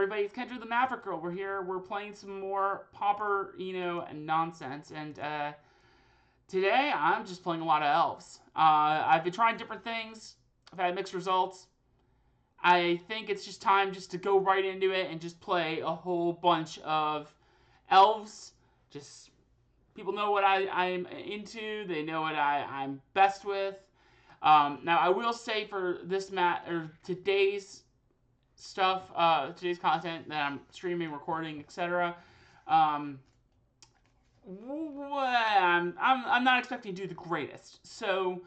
everybody, it's Kendra the Maverick Girl. We're here, we're playing some more Pauper, and nonsense. And today, I'm just playing a lot of elves. I've been trying different things. I've had mixed results. I think it's just time just to go right into it and just play a whole bunch of elves. Just, people know what I'm into. They know what I'm best with. Now, I will say for this today's stuff, today's content that I'm streaming, recording, etc. I'm not expecting to do the greatest. So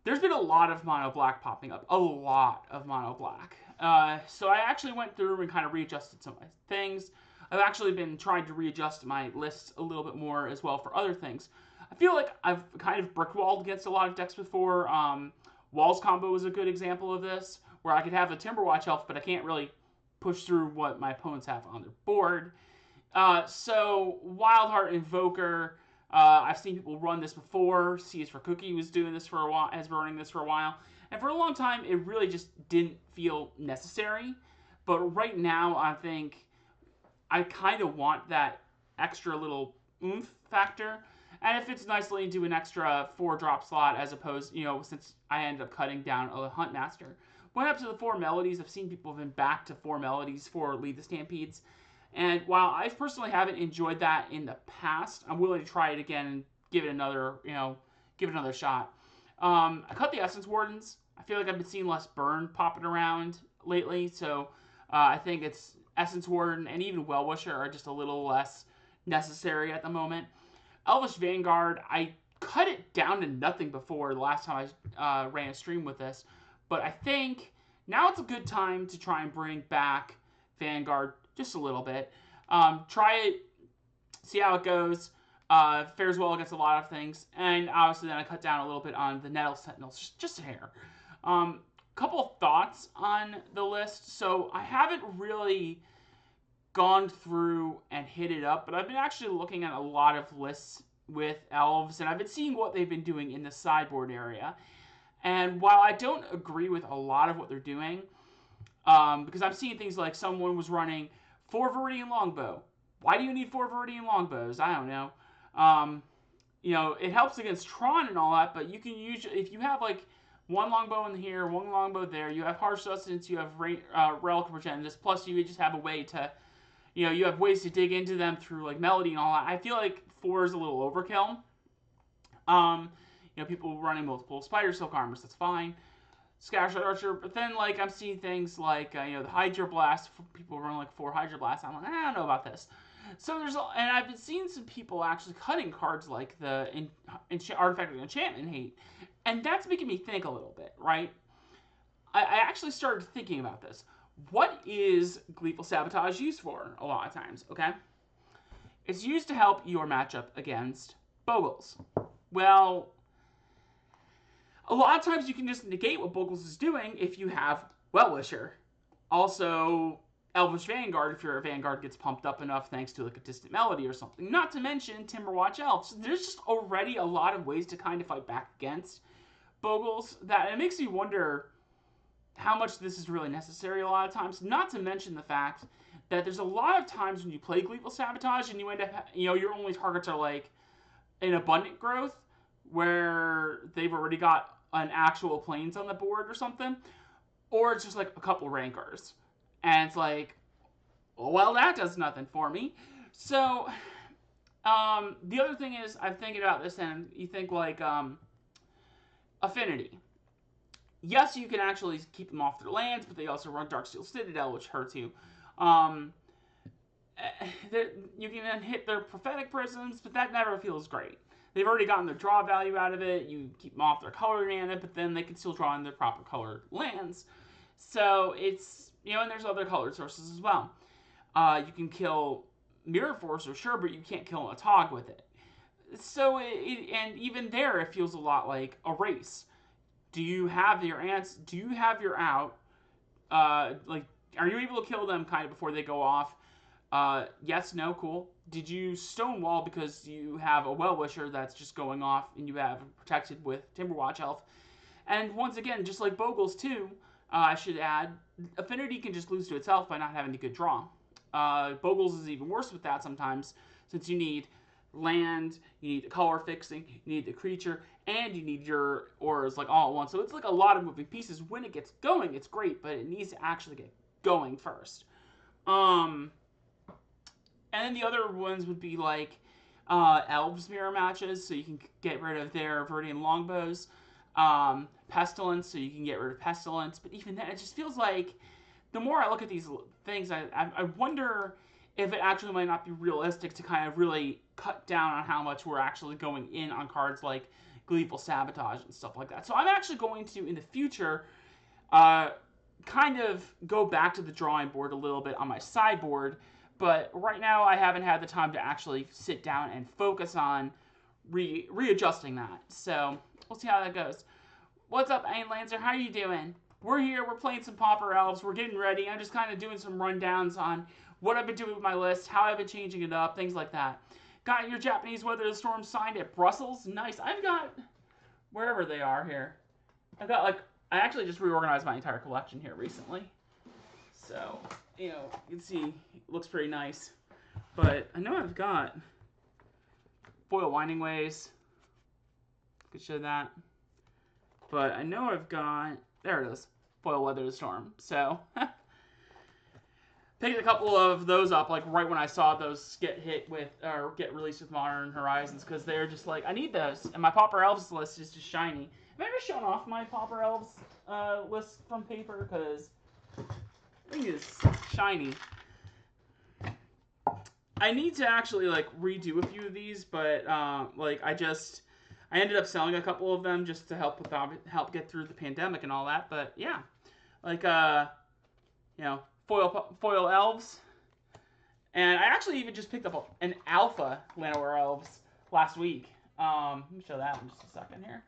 there's been a lot of mono black popping up, a lot of mono black. So I actually went through and kind of readjusted some of my things. I've actually been trying to readjust my lists a little bit more as well for other things. I feel like I've kind of brick-walled against a lot of decks before. Walls combo is a good example of this, where I could have a Timberwatch Elf, but I can't really push through what my opponents have on their board. So Wildheart Invoker, I've seen people run this before. CS for Cookie was doing this for a while, has been running this for a while. And for a long time, it really just didn't feel necessary. But right now, I think I kind of want that extra little oomph factor. And it fits nicely into an extra 4-drop slot as opposed, since I ended up cutting down a Huntmaster. Went up to the 4 melodies. I've seen people have been back to 4 melodies for Lead the Stampedes. And while I personally haven't enjoyed that in the past, I'm willing to try it again and give it another shot. I cut the Essence Wardens. I feel like I've been seeing less burn popping around lately. So I think it's Essence Warden and even Wellwisher are just a little less necessary at the moment. Elvish Vanguard, I cut it down to nothing before the last time I ran a stream with this. But I think now it's a good time to try and bring back Vanguard just a little bit. Try it, see how it goes. Fares well against a lot of things. And obviously then I cut down a little bit on the Nettle Sentinel, just a hair. Couple of thoughts on the list. So I haven't really gone through and hit it up, but I've been actually looking at a lot of lists with elves, and I've been seeing what they've been doing in the sideboard area. And while I don't agree with a lot of what they're doing, because I'm seeing things like someone was running 4 Viridian Longbow. Why do you need 4 Viridian Longbows? I don't know. It helps against Tron and all that, but you can use, if you have like 1 longbow in here, 1 longbow there, you have Harsh Sustenance, you have Relic of Progenitus, plus you just have a way to, you have ways to dig into them through like Melody and all that. I feel like 4 is a little overkill. People running multiple Spidersilk Armors, that's fine. Scattershot Archer, but then like I'm seeing things like the Hydra Blast. People run like 4 Hydra Blasts. I'm like, I don't know about this. So and I've been seeing some people actually cutting cards like the Artifact of Enchantment Hate, and that's making me think a little bit, right? I actually started thinking about this. What is Gleeful Sabotage used for a lot of times, okay? It's used to help your matchup against Bogles. Well, a lot of times you can just negate what Bogles is doing if you have Wellwisher. Also, Elvish Vanguard, if your Vanguard gets pumped up enough thanks to like a Distant Melody or something. Not to mention Timberwatch Elves. So there's just already a lot of ways to kind of fight back against Bogles. That it makes me wonder how much this is really necessary a lot of times. Not to mention the fact that there's a lot of times when you play Gleeful Sabotage and you end up, your only targets are like an Abundant Growth, where they've already got an actual Plains on the board or something, or it's just like a couple Rankers. And it's like, well, that does nothing for me. So, the other thing is, I'm thinking about this, and you think like, Affinity. Yes, you can actually keep them off their lands, but they also run Darksteel Citadel, which hurts you. You can then hit their Prophetic Prisms, but that never feels great. They've already gotten their draw value out of it. You keep them off their colored mana, but then they can still draw in their proper colored lands. So it's, and there's other colored sources as well. You can kill Mirror Forcer, sure, but you can't kill a Tog with it. So, and even there, it feels a lot like a race. Do you have your ants? Do you have your out? Are you able to kill them kind of before they go off? Yes, no, cool. Did you stonewall because you have a Wellwisher that's just going off and you have protected with Timberwatch Elf? And once again, just like Bogles too, I should add, Affinity can just lose to itself by not having a good draw. Bogles is even worse with that sometimes, since you need land, you need the color fixing, you need the creature, and you need your auras like all at once. So it's like a lot of moving pieces. When it gets going, it's great, but it needs to actually get going first. And then the other ones would be like Elves mirror matches, so you can get rid of their Viridian Longbows. Pestilence, so you can get rid of Pestilence. But even then, it just feels like the more I look at these things, I wonder if it actually might not be realistic to kind of really cut down on how much we're actually going in on cards like Gleeful Sabotage and stuff like that. So I'm actually going to, in the future, kind of go back to the drawing board a little bit on my sideboard. But right now, I haven't had the time to actually sit down and focus on readjusting that. So we'll see how that goes. What's up, Ain Lancer? How are you doing? We're here. We're playing some Pauper Elves. We're getting ready. I'm just kind of doing some rundowns on what I've been doing with my list, how I've been changing it up, things like that. Got your Japanese Weather the Storm signed at Brussels. Nice. I've got, wherever they are here, I've got like, I actually just reorganized my entire collection here recently. So, you know, you can see it looks pretty nice. But I know I've got Foil Winding Ways. Could show that. But I know I've got, there it is, Foil Weather the Storm. So, picked a couple of those up, like, right when I saw those get hit with, or get released with Modern Horizons, because they're just like, I need those. And my Pauper Elves list is just shiny. Have I ever shown off my Pauper Elves list from paper? Because I think it's shiny. I need to actually, like, redo a few of these, but, like, I ended up selling a couple of them just to help get through the pandemic and all that. But yeah, like you know, foil elves, and I actually even just picked up an alpha Llanowar Elves last week. Let me show that in just a second here.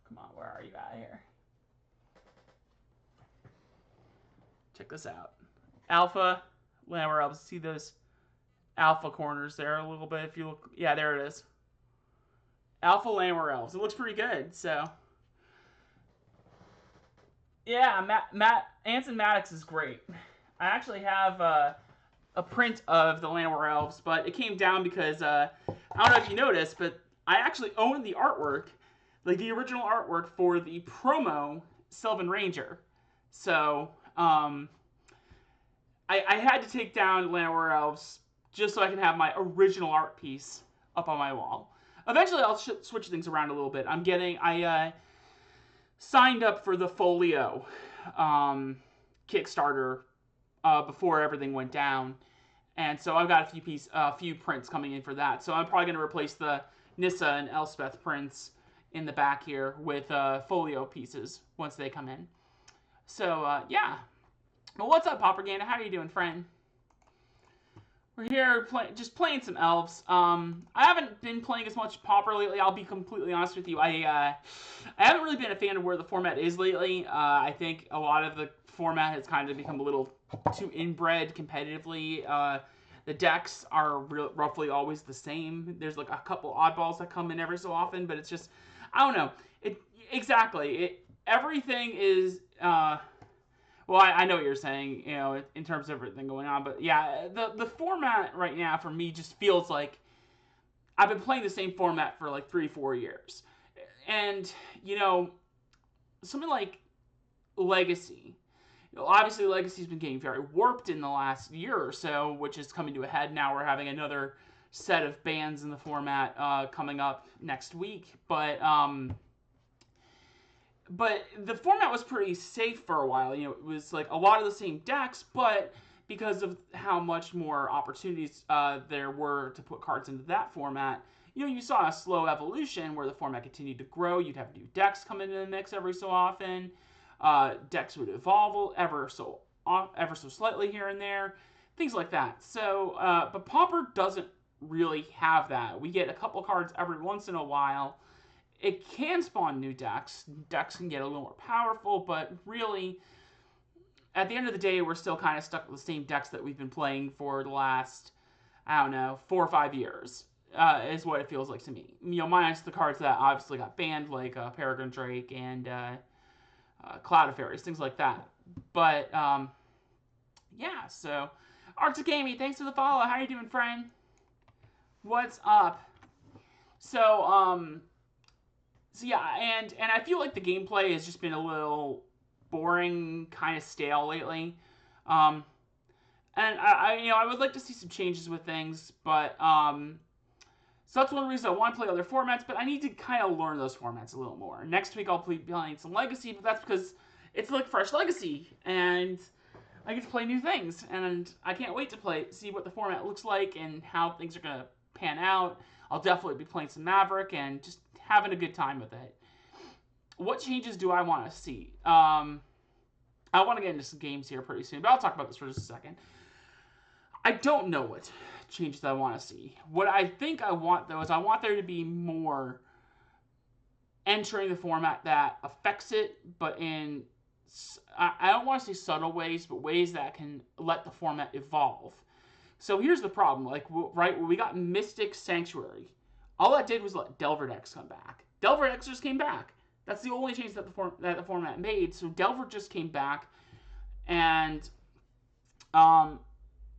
Come on, where are you at here? Check this out, alpha Llanowar Elves. See those alpha corners there a little bit. If you look, yeah, there it is. Alpha Llanowar Elves. It looks pretty good. So, yeah, Anson Maddox is great. I actually have a print of the Llanowar Elves, but it came down because I don't know if you noticed, but I actually own the artwork, like the original artwork for the promo Sylvan Ranger. So, I had to take down Llanowar Elves just so I can have my original art piece up on my wall. Eventually, I'll switch things around a little bit. I signed up for the Folio Kickstarter before everything went down, and so I've got a few prints coming in for that. So I'm probably going to replace the Nissa and Elspeth prints in the back here with Folio pieces once they come in. So yeah. Well, what's up, Propaganda? How are you doing, friend? We're here just playing some elves. I haven't been playing as much Pauper lately. I'll be completely honest with you. I haven't really been a fan of where the format is lately. I think a lot of the format has kind of become a little too inbred competitively. The decks are roughly always the same. There's like a couple oddballs that come in every so often, but it's just, I don't know. Everything is. Well, I know what you're saying, you know, in terms of everything going on. But yeah, the format right now for me just feels like I've been playing the same format for like 3-4 years. And, you know, something like Legacy. You know, obviously, Legacy's been getting very warped in the last year or so, which is coming to a head now. We're having another set of bans in the format coming up next week. But the format was pretty safe for a while. You know, it was like a lot of the same decks, but because of how much more opportunities there were to put cards into that format, you know, you saw a slow evolution where the format continued to grow. You'd have new decks come into the mix every so often. Decks would evolve ever so slightly here and there, things like that. So, but Pauper doesn't really have that. We get a couple cards every once in a while. It can spawn new decks. Decks can get a little more powerful, but really, at the end of the day, we're still kind of stuck with the same decks that we've been playing for the last, I don't know, 4 or 5 years. is what it feels like to me. You know, minus the cards that obviously got banned, like Peregrine Drake and Cloud of Fairies, things like that. But yeah, so Arctic Amy, thanks for the follow. How you doing, friend? What's up? So so yeah, and I feel like the gameplay has just been a little boring, kind of stale lately. And I would like to see some changes with things, but so that's one reason I want to play other formats, but I need to kind of learn those formats a little more. Next week I'll be playing some Legacy, but that's because it's like fresh Legacy, and I get to play new things, and I can't wait to see what the format looks like and how things are gonna pan out. I'll definitely be playing some Maverick and just having a good time with it. What changes do I want to see? I want to get into some games here pretty soon, but I'll talk about this for just a second. I don't know what changes I want to see. What I think I want, though, is I want there to be more entering the format that affects it, but in, I don't want to say subtle ways, but ways that can let the format evolve. So here's the problem. Like, right, when we got Mystic Sanctuary, all that did was let Delver decks come back. Delver decks just came back. That's the only change that the format made. So Delver just came back, and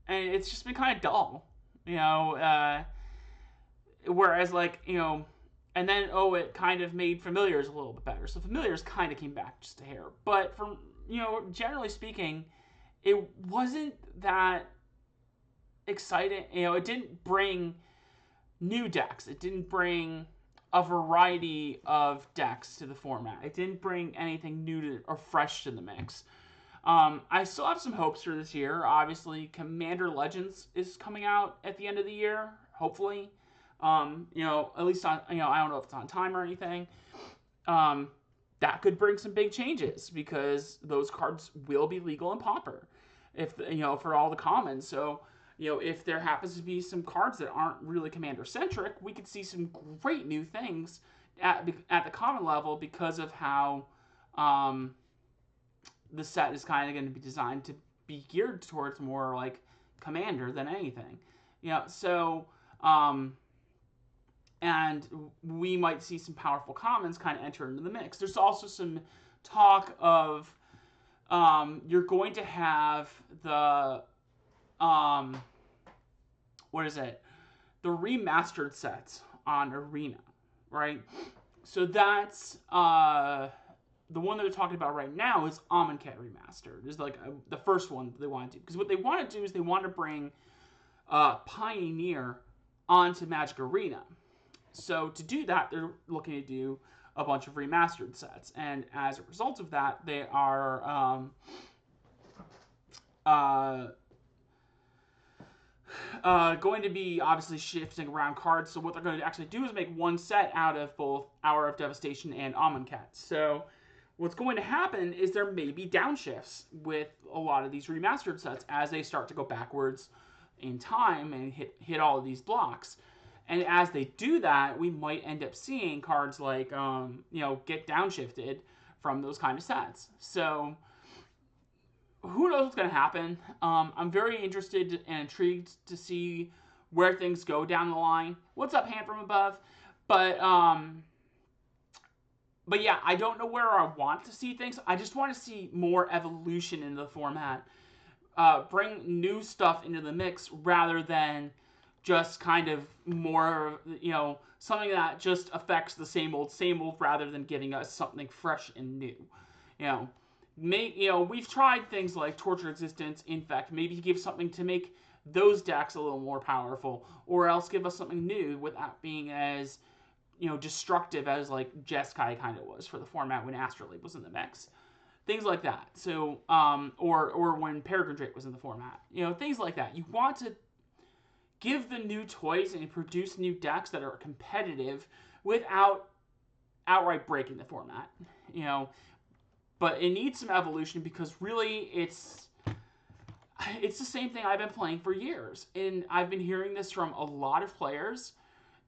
it's just been kind of dull, you know. Whereas, like, you know, and then it kind of made Familiars a little bit better. So Familiars kind of came back just a hair, but from, you know, generally speaking, it wasn't that exciting. You know, it didn't bring new decks. It didn't bring a variety of decks to the format. It didn't bring anything new or fresh to the mix. I still have some hopes for this year. Obviously, Commander Legends is coming out at the end of the year, hopefully. You know, at least on, you know, I don't know if it's on time or anything. That could bring some big changes because those cards will be legal in Pauper, if, you know, for all the commons. So, you know, if there happens to be some cards that aren't really Commander-centric, we could see some great new things at the common level because of how the set is kind of going to be designed to be geared towards more like Commander than anything. You know, so, and we might see some powerful commons kind of enter into the mix. There's also some talk of you're going to have the what is it? The remastered sets on Arena, right? So that's the one that they're talking about right now is Amonkhet Remastered. Is like the first one they want to do, because what they want to do is they want to bring Pioneer onto Magic Arena. So to do that, they're looking to do a bunch of remastered sets, and as a result of that, they are going to be obviously shifting around cards. So what they're going to actually do is make one set out of both Hour of Devastation and Amonkhet. So what's going to happen is there may be downshifts with a lot of these remastered sets as they start to go backwards in time and hit all of these blocks. And as they do that, we might end up seeing cards like, you know, get downshifted from those kind of sets. So who knows what's going to happen? I'm very interested and intrigued to see where things go down the line. What's up, Hand from Above? But yeah, I don't know where I want to see things. I just want to see more evolution in the format. Bring new stuff into the mix rather than just kind of more, you know, something that just affects the same old rather than giving us something fresh and new. You know, we've tried things like Tortured Existence, Infect. Maybe give something to make those decks a little more powerful, or else give us something new without being as, you know, destructive as like Jeskai kind of was for the format when Astrolabe was in the mix. Things like that. So, or when Peregrine Drake was in the format. You know, things like that. You want to give the new toys and produce new decks that are competitive without outright breaking the format. You know, but it needs some evolution because really it's the same thing I've been playing for years. And I've been hearing this from a lot of players.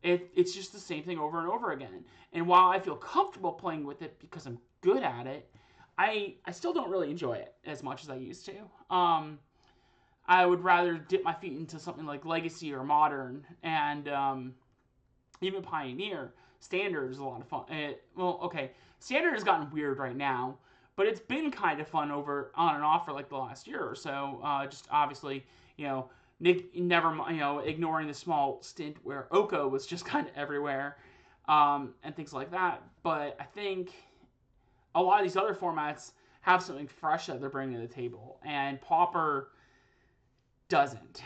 It's just the same thing over and over again. And while I feel comfortable playing with it because I'm good at it, I still don't really enjoy it as much as I used to. I would rather dip my feet into something like Legacy or Modern and Even Pioneer. Standard is a lot of fun. Well, okay. Standard has gotten weird right now, but it's been kind of fun on and off for like the last year or so. Just obviously, ignoring the small stint where Oko was just kind of everywhere, and things like that. But I think a lot of these other formats have something fresh that they're bringing to the table, and Pauper doesn't.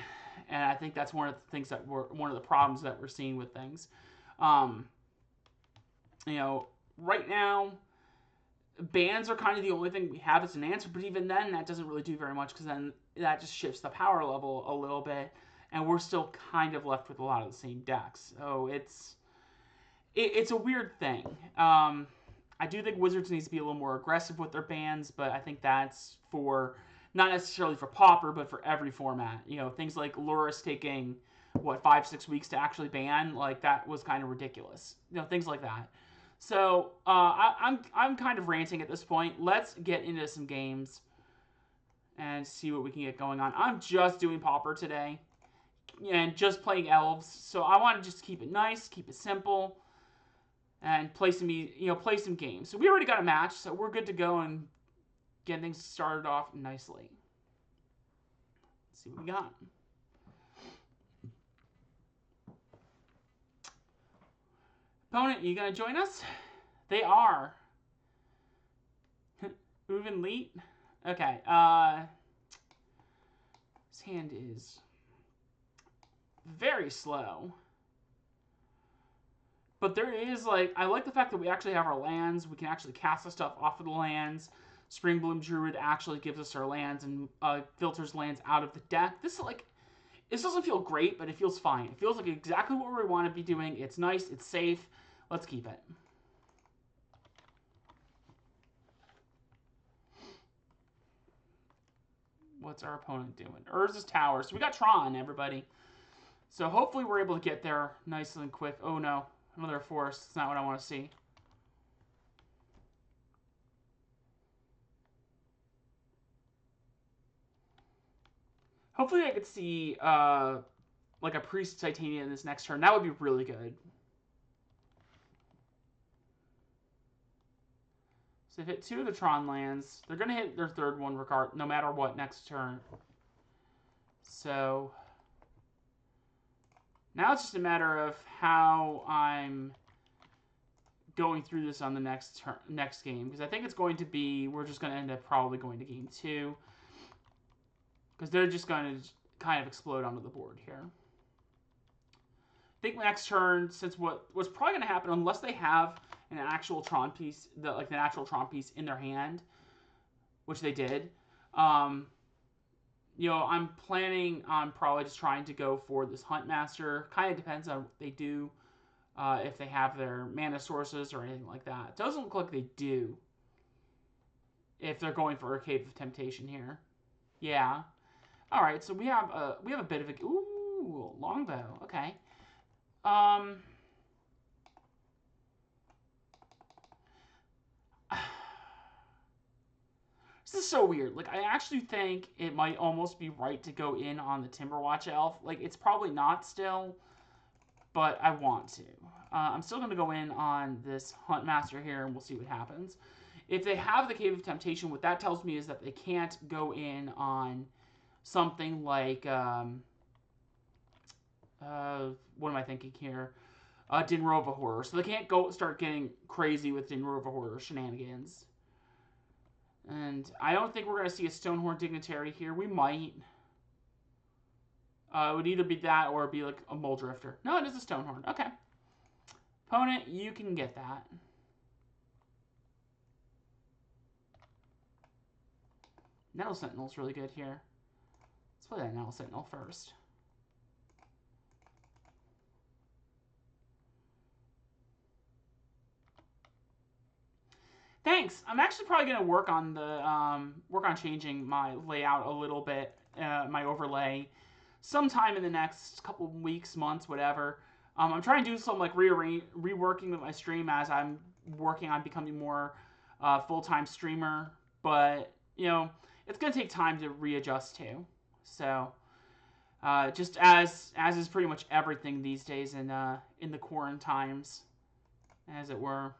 And I think that's one of the things one of the problems that we're seeing with things. Right now, bans are kind of the only thing we have as an answer, but even then, that doesn't really do very much, because then that just shifts the power level a little bit, and we're still kind of left with a lot of the same decks. So it's a weird thing. I do think Wizards needs to be a little more aggressive with their bans, but I think that's not necessarily for Pauper, but for every format. Things like Lurrus taking 5-6 weeks to actually ban, like that was kind of ridiculous. Things like that. So I'm kind of ranting at this point. Let's get into some games and see what we can get going on. I'm just doing Pauper today and just playing Elves, so I want to just keep it nice, keep it simple, and play some games. So we already got a match, so we're good to go and get things started off nicely. Let's see what we got. Opponent, you gonna join us? They are. Uven Leet? Okay, his hand is very slow. But there is, I like the fact that we actually have our lands. We can actually cast the stuff off of the lands. Springbloom Druid actually gives us our lands and filters lands out of the deck. This doesn't feel great, but it feels fine. It feels like exactly what we want to be doing. It's nice. It's safe. Let's keep it. What's our opponent doing? Urza's Tower. So we got Tron, everybody. So hopefully we're able to get there nice and quick. Oh no, another forest. It's not what I want to see. Hopefully I could see like a Priest of Titania in this next turn. That would be really good. So they've hit 2 of the Tron lands. They're going to hit their third one no matter what next turn. So now it's just a matter of how I'm going through this on the next game. Because I think it's going to be, we're just going to end up probably going to game 2. Because they're just going to kind of explode onto the board here. I think next turn, since what's probably going to happen, unless they have an actual Tron piece, the natural Tron piece in their hand, which they did, I'm planning on probably just trying to go for this Huntmaster. Kind of depends on what they do, if they have their mana sources or anything like that. It doesn't look like they do, if they're going for a Cave of Temptation here. Yeah. All right, so we have a bit of a longbow. Okay. This is so weird. I actually think it might almost be right to go in on the Timberwatch Elf. It's probably not still, but I want to. I'm still going to go in on this Huntmaster here, and we'll see what happens. If they have the Cave of Temptation, what that tells me is that they can't go in on something like, what am I thinking here? Dinrova Horror. So they can't start getting crazy with Dinrova Horror shenanigans. And I don't think we're going to see a Stonehorn Dignitary here. We might. It would either be that or be like a Mole Drifter. No, it is a Stonehorn. Okay. Opponent, you can get that. Nettle Sentinel's really good here. Let's play that Nettle Sentinel first. Thanks. I'm actually probably going to work on changing my layout a little bit, my overlay, sometime in the next couple weeks, months, whatever. I'm trying to do some reworking of my stream as I'm working on becoming more full-time streamer, but it's going to take time to readjust to. So Just as is pretty much everything these days in the quarantine times, as it were.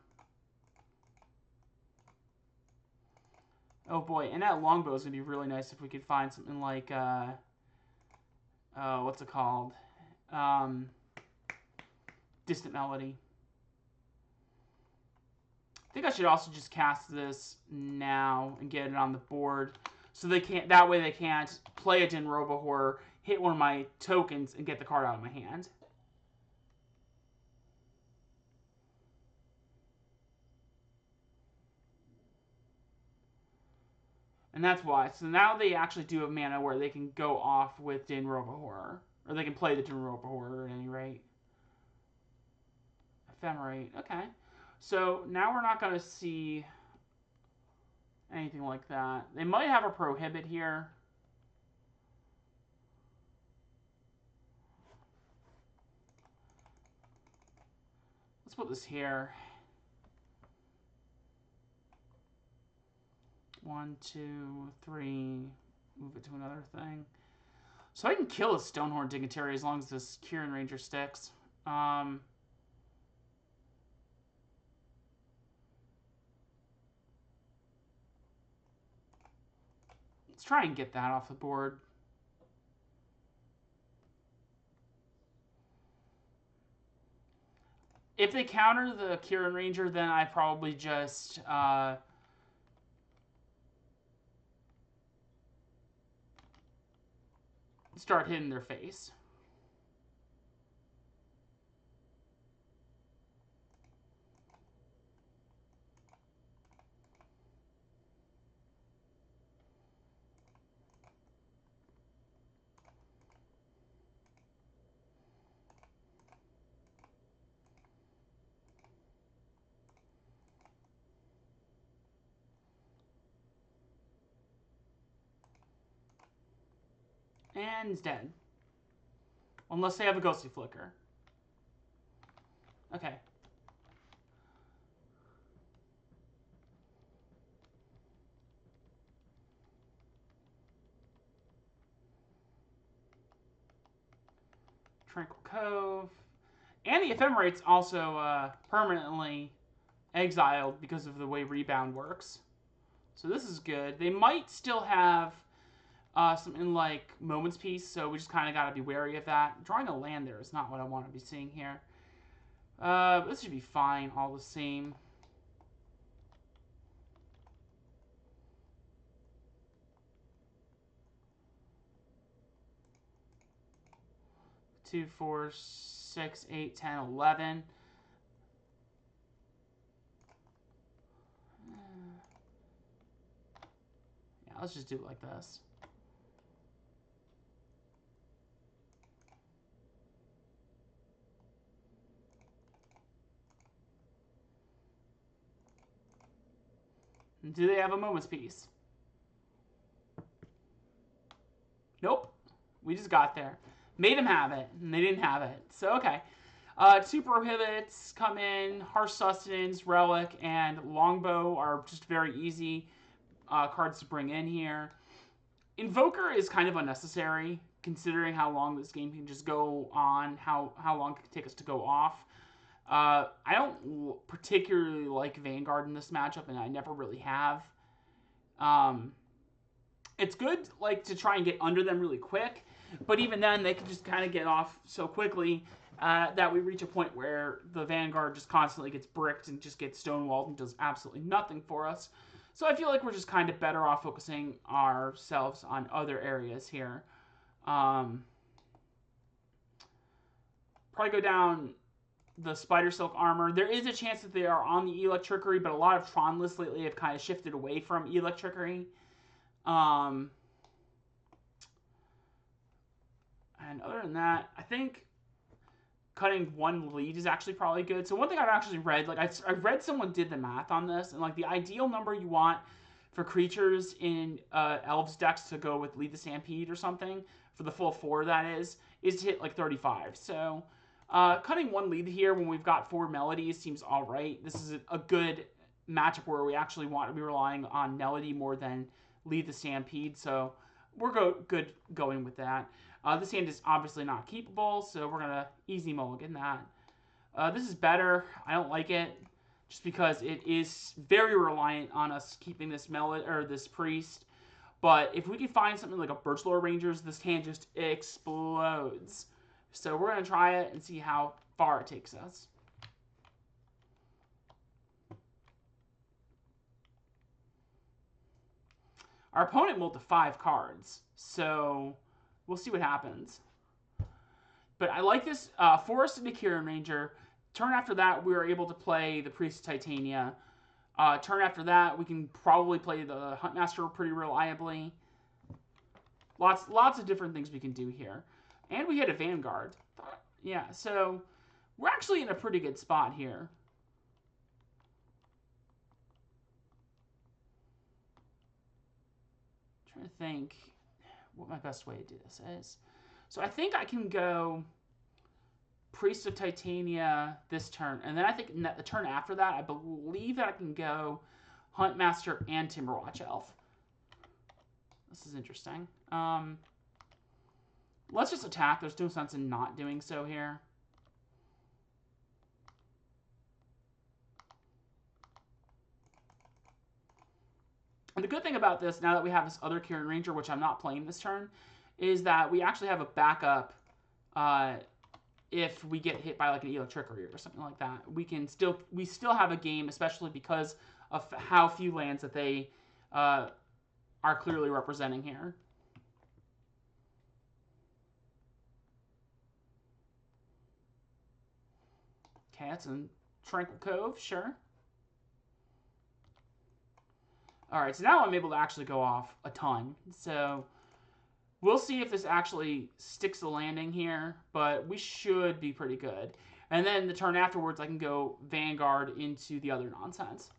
Oh boy, and that longbow is gonna be really nice if we could find something like what's it called? Distant Melody. I think I should also just cast this now and get it on the board, so they can't. That way they can't play a Din Robohorror, hit one of my tokens, and get the card out of my hand. And that's why. So now they actually do have mana where they can go off with Din Robohorror, or they can play the Din Robohorror at any rate. Ephemerate. Okay. So now we're not going to see anything like that. They might have a Prohibit here. Let's put this here. 1, 2, 3. Move it to another thing. So I can kill a Stonehorn Dignitary as long as this Quirion Ranger sticks. Let's try and get that off the board. If they counter the Quirion Ranger, then I probably just start hitting their face. And he's dead. Unless they have a Ghostly Flicker. Okay. Tranquil Cove. And the Ephemerate's also permanently exiled because of the way Rebound works. So this is good. They might still have something like Moment's Peace, so we just kind of got to be wary of that. Drawing a land there is not what I want to be seeing here. This should be fine all the same. Two, 4, 6, 8, 10, 11. Yeah, let's just do it like this. Do they have a Moment's Peace? Nope. We just got there. Made them have it, and they didn't have it. So, okay. 2 Prohibits come in. Harsh Sustenance, Relic, and Longbow are just very easy cards to bring in here. Invoker is kind of unnecessary, considering how long this game can just go on, how long it can take us to go off. I don't particularly like Vanguard in this matchup, and I never really have. It's good like to try and get under them really quick, but even then they can just kind of get off so quickly that we reach a point where the Vanguard just constantly gets bricked and just gets stonewalled and does absolutely nothing for us. So I feel like we're just kind of better off focusing ourselves on other areas here. Probably go down the Spidersilk Armor. There is a chance that they are on the Electrickery, but a lot of Tron lists lately have kind of shifted away from Electrickery. And other than that, I think cutting 1 lead is actually probably good. So one thing I've actually read, like I read someone did the math on this, and like the ideal number you want for creatures in Elves decks to go with Lead the Stampede or something, for the full 4 that is to hit like 35. So cutting 1 lead here when we've got 4 melodies seems all right. This is a good matchup where we actually want to be relying on melody more than Lead the Stampede. So we're good going with that. This hand is obviously not keepable, so we're going to easy mulligan that. This is better. I don't like it, just because it is very reliant on us keeping this this priest. But if we can find something like a Birchlore Rangers, this hand just explodes. So we're going to try it and see how far it takes us. Our opponent mulled to 5 cards, so we'll see what happens. But I like this Forest into Quirion Ranger. Turn after that, we were able to play the Priest of Titania. Turn after that, we can probably play the Huntmaster pretty reliably. Lots of different things we can do here. And we hit a Vanguard. Yeah, so we're actually in a pretty good spot here. Trying to think what my best way to do this is. So I think I can go Priest of Titania this turn, and then I think the turn after that, I believe that I can go Huntmaster and Timberwatch Elf. This is interesting. Let's just attack. There's no sense in not doing so here. And the good thing about this, now that we have this other Quirion Ranger, which I'm not playing this turn, is that we actually have a backup if we get hit by like an Trickery or something like that. We still have a game, especially because of how few lands that they are clearly representing here. Okay, that's in Tranquil Cove, sure. Alright, so now I'm able to actually go off a ton. So we'll see if this actually sticks the landing here, but we should be pretty good. And then the turn afterwards, I can go Vanguard into the other nonsense.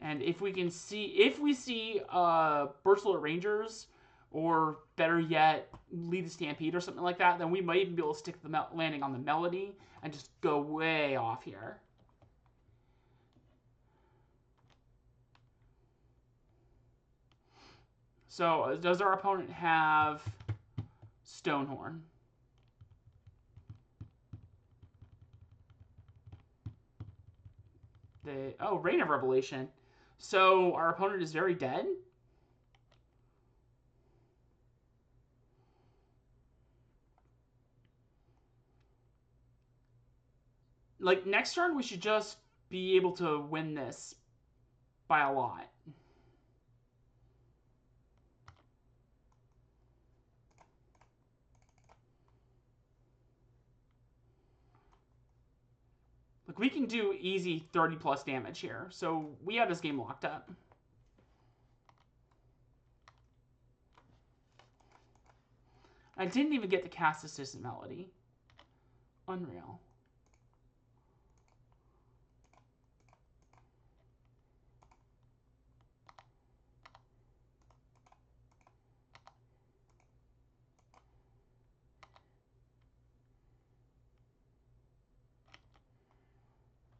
And if we see Birchlore Rangers, or better yet, Lead the Stampede or something like that, then we might even be able to stick the landing on the Melody and just go way off here. So, does our opponent have Stonehorn? Oh, Reign of Revelation. So, our opponent is very dead? Like, next turn, we should just be able to win this by a lot. Like, we can do easy 30 plus damage here. So, we have this game locked up. I didn't even get to cast this Distant Melody. Unreal.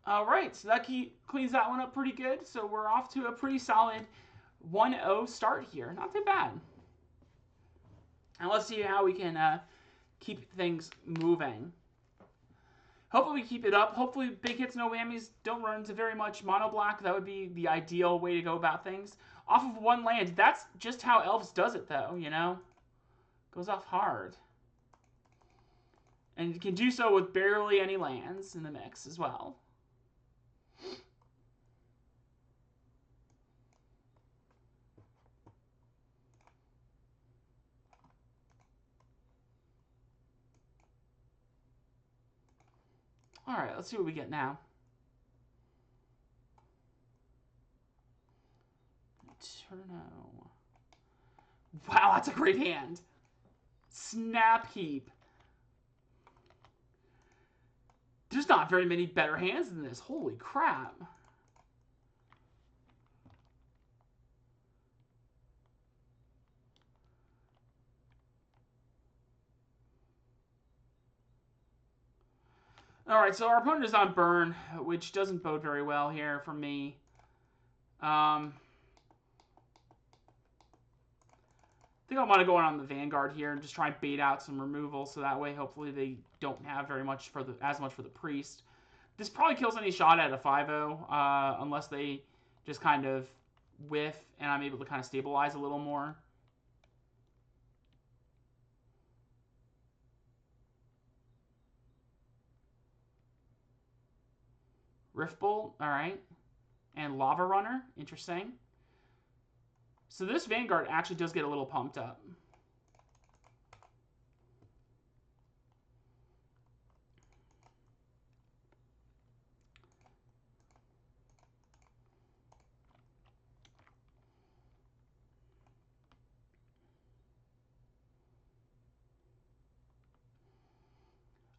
All right, so that cleans that one up pretty good. So we're off to a pretty solid 1-0 start here. Not too bad. And let's see how we can keep things moving. Hopefully we keep it up. Hopefully big hits, no whammies, don't run into very much mono black. That would be the ideal way to go about things. Off of one land. That's just how Elves does it, though, you know? Goes off hard. And you can do so with barely any lands in the mix as well. All right, let's see what we get now. Turno. Wow, that's a great hand. Snap Heap. There's not very many better hands than this. Holy crap. Alright, so our opponent is on burn, which doesn't bode very well here for me. I think I want to go on the Vanguard here and just try and bait out some removal, so that way hopefully they don't have as much for the Priest. This probably kills any shot at a 5-0, unless they just kind of whiff and I'm able to kind of stabilize a little more. Riftbolt, alright. And Lava Runner, interesting. So this Vanguard actually does get a little pumped up.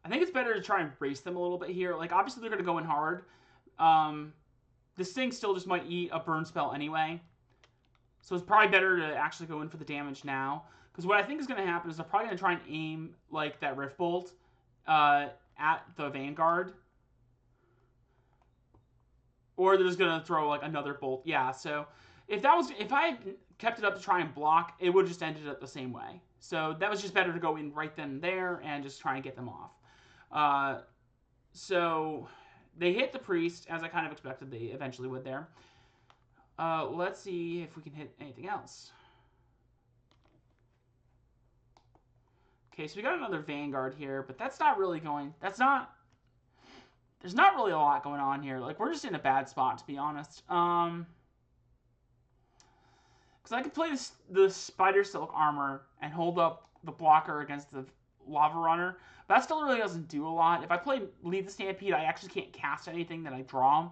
I think it's better to try and brace them a little bit here. Like, obviously they're going to go in hard. This thing still just might eat a burn spell anyway. So it's probably better to actually go in for the damage now. Because what I think is going to happen is they're probably going to try and aim, like, that Rift Bolt at the Vanguard. Or they're just going to throw, like, another bolt. Yeah, so if I kept it up to try and block, it would have just ended up the same way. So that was just better to go in right then and there and just try and get them off. So they hit the Priest, as I kind of expected they eventually would there. Let's see if we can hit anything else. Okay, so we got another Vanguard here, but that's not really going... There's not really a lot going on here. Like, we're just in a bad spot, to be honest. Because I could play the Spidersilk Armor and hold up the blocker against the Lava Runner. But that still really doesn't do a lot. If I play Lead the Stampede, I actually can't cast anything that I draw.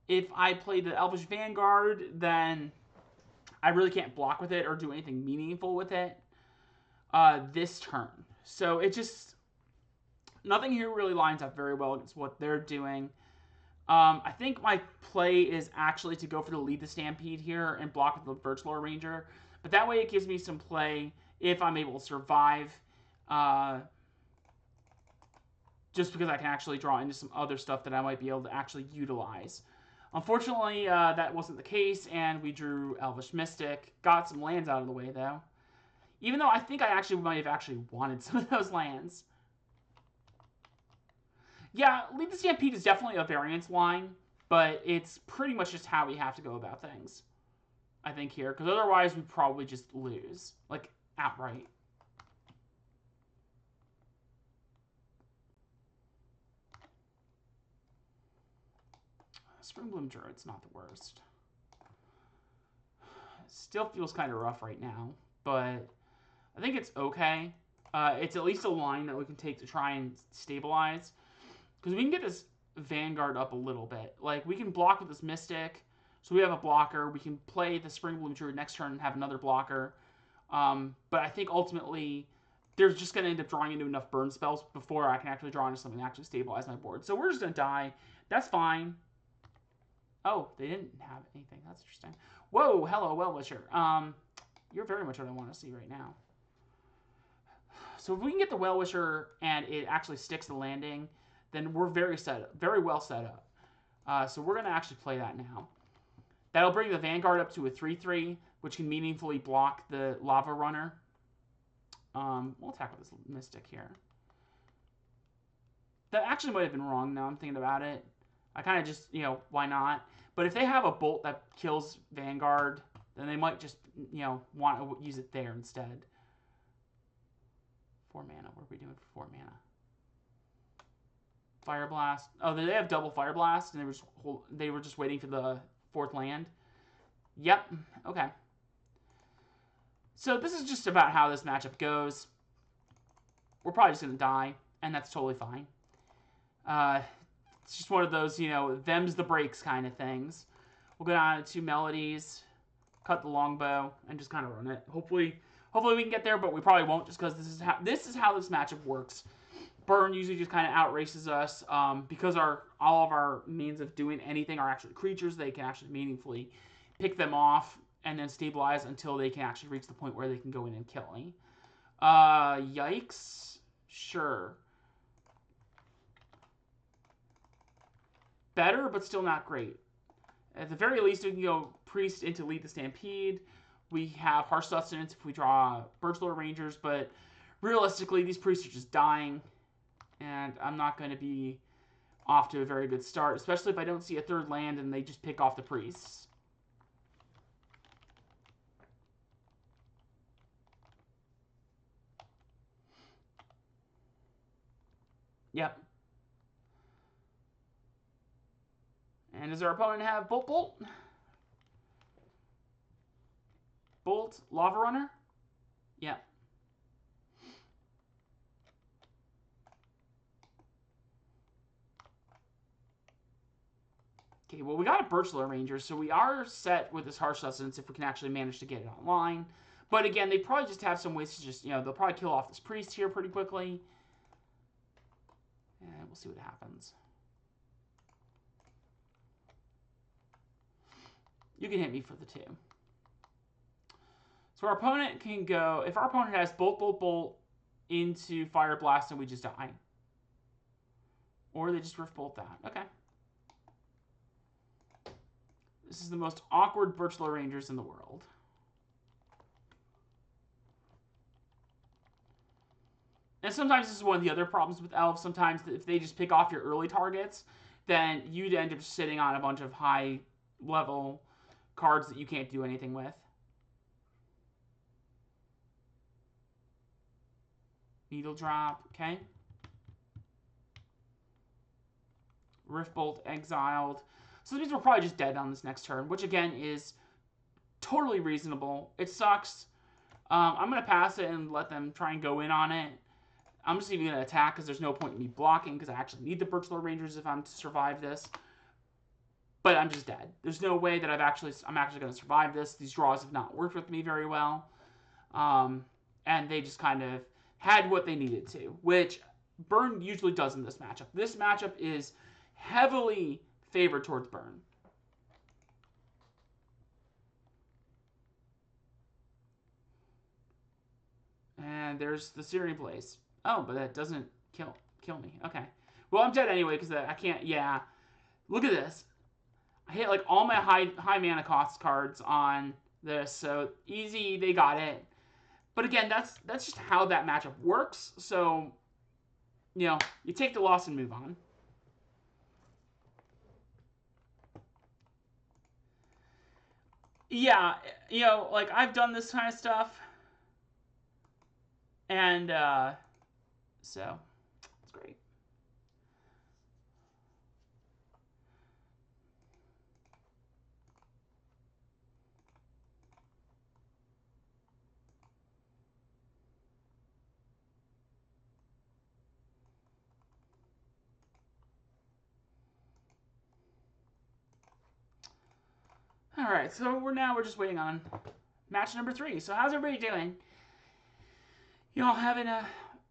If I play the Elvish Vanguard, then I really can't block with it or do anything meaningful with it this turn. So it just... Nothing here really lines up very well against what they're doing. I think my play is actually to go for the Lead the Stampede here and block with the Birchlore Ranger. But that way it gives me some play if I'm able to survive. Just because I can actually draw into some other stuff that I might be able to actually utilize. Unfortunately, that wasn't the case, and we drew Elvish Mystic. Got some lands out of the way, though. Even though I think I actually might have actually wanted some of those lands. Yeah, Lead the Stampede is definitely a variance line, but it's pretty much just how we have to go about things, I think, here. Because otherwise, we'd probably just lose. Like, outright. Springbloom Druid's not the worst. Still feels kind of rough right now, but I think it's okay. It's at least a line that we can take to try and stabilize. Because we can get this Vanguard up a little bit. Like, we can block with this Mystic, so we have a blocker. We can play the Springbloom Druid next turn and have another blocker. But I think ultimately, they're just going to end up drawing into enough burn spells before I can actually draw into something to actually stabilize my board. So we're just going to die. That's fine. Oh, they didn't have anything. That's interesting. Whoa, hello, Wellwisher. You're very much what I want to see right now. So if we can get the Wellwisher and it actually sticks the landing, then we're very well set up. So we're going to actually play that now. That'll bring the Vanguard up to a 3/3, which can meaningfully block the Lava Runner. We'll attack with this Mystic here. That actually might have been wrong now I'm thinking about it. I kind of just, why not? But if they have a bolt that kills Vanguard, then they might just, want to use it there instead. 4 mana. What are we doing for 4 mana? Fire Blast. Oh, they have double Fire Blast, and they were just waiting for the 4th land. Yep. Okay. So this is just about how this matchup goes. We're probably just going to die, and that's totally fine. It's just one of those, them's the breaks kind of things. We'll go down to 2 melodies, cut the longbow, and just kind of run it. Hopefully we can get there, but we probably won't, just because this is how this matchup works. Burn usually just kind of outraces us because all of our means of doing anything are actually creatures. They can actually meaningfully pick them off and then stabilize until they can actually reach the point where they can go in and kill me. Yikes. Sure. better, but still not great. At the very least, we can go Priest into Lead the Stampede. We have Harsh Sustenance if we draw Birchlore Rangers, but realistically, these Priests are just dying, and I'm not going to be off to a very good start, especially if I don't see a third land and they just pick off the Priests. Yep. And does our opponent have Bolt Bolt? Bolt, Lava Runner? Yep. Okay, well, we got a Birchlore Ranger, so we are set with this Harsh Sustenance if we can actually manage to get it online. But again, they probably just have some ways to just, they'll probably kill off this Priest here pretty quickly. And we'll see what happens. You can hit me for the 2. So our opponent can go, if our opponent has Bolt, Bolt, Bolt into Fire Blast, and we just die. Or they just Rift Bolt that. Okay. This is the most awkward Birchlore Rangers in the world. And sometimes this is one of the other problems with Elves. Sometimes if they just pick off your early targets, then you'd end up sitting on a bunch of high-level cards that you can't do anything with. Needle Drop, okay. Rift Bolt exiled. So that means we're probably just dead on this next turn, which again is totally reasonable. It sucks. I'm going to pass it and let them try and go in on it. I'm just even going to attack because there's no point in me blocking because I actually need the Birchlore Rangers if I'm to survive this. But I'm just dead. There's no way that I'm actually going to survive this. These draws have not worked with me very well. And they just kind of had what they needed to, which Burn usually does in this matchup. This matchup is heavily favored towards Burn. And there's the Searing Blaze. Oh, but that doesn't kill me. Okay. Well, I'm dead anyway because I can't. Yeah. Look at this. I hit like all my high mana cost cards on this, so easy. They got it. But again, that's just how that matchup works. So, you take the loss and move on. Yeah, like I've done this kind of stuff. And, so, it's great. All right, so we're just waiting on match number 3. So how's everybody doing? You all having a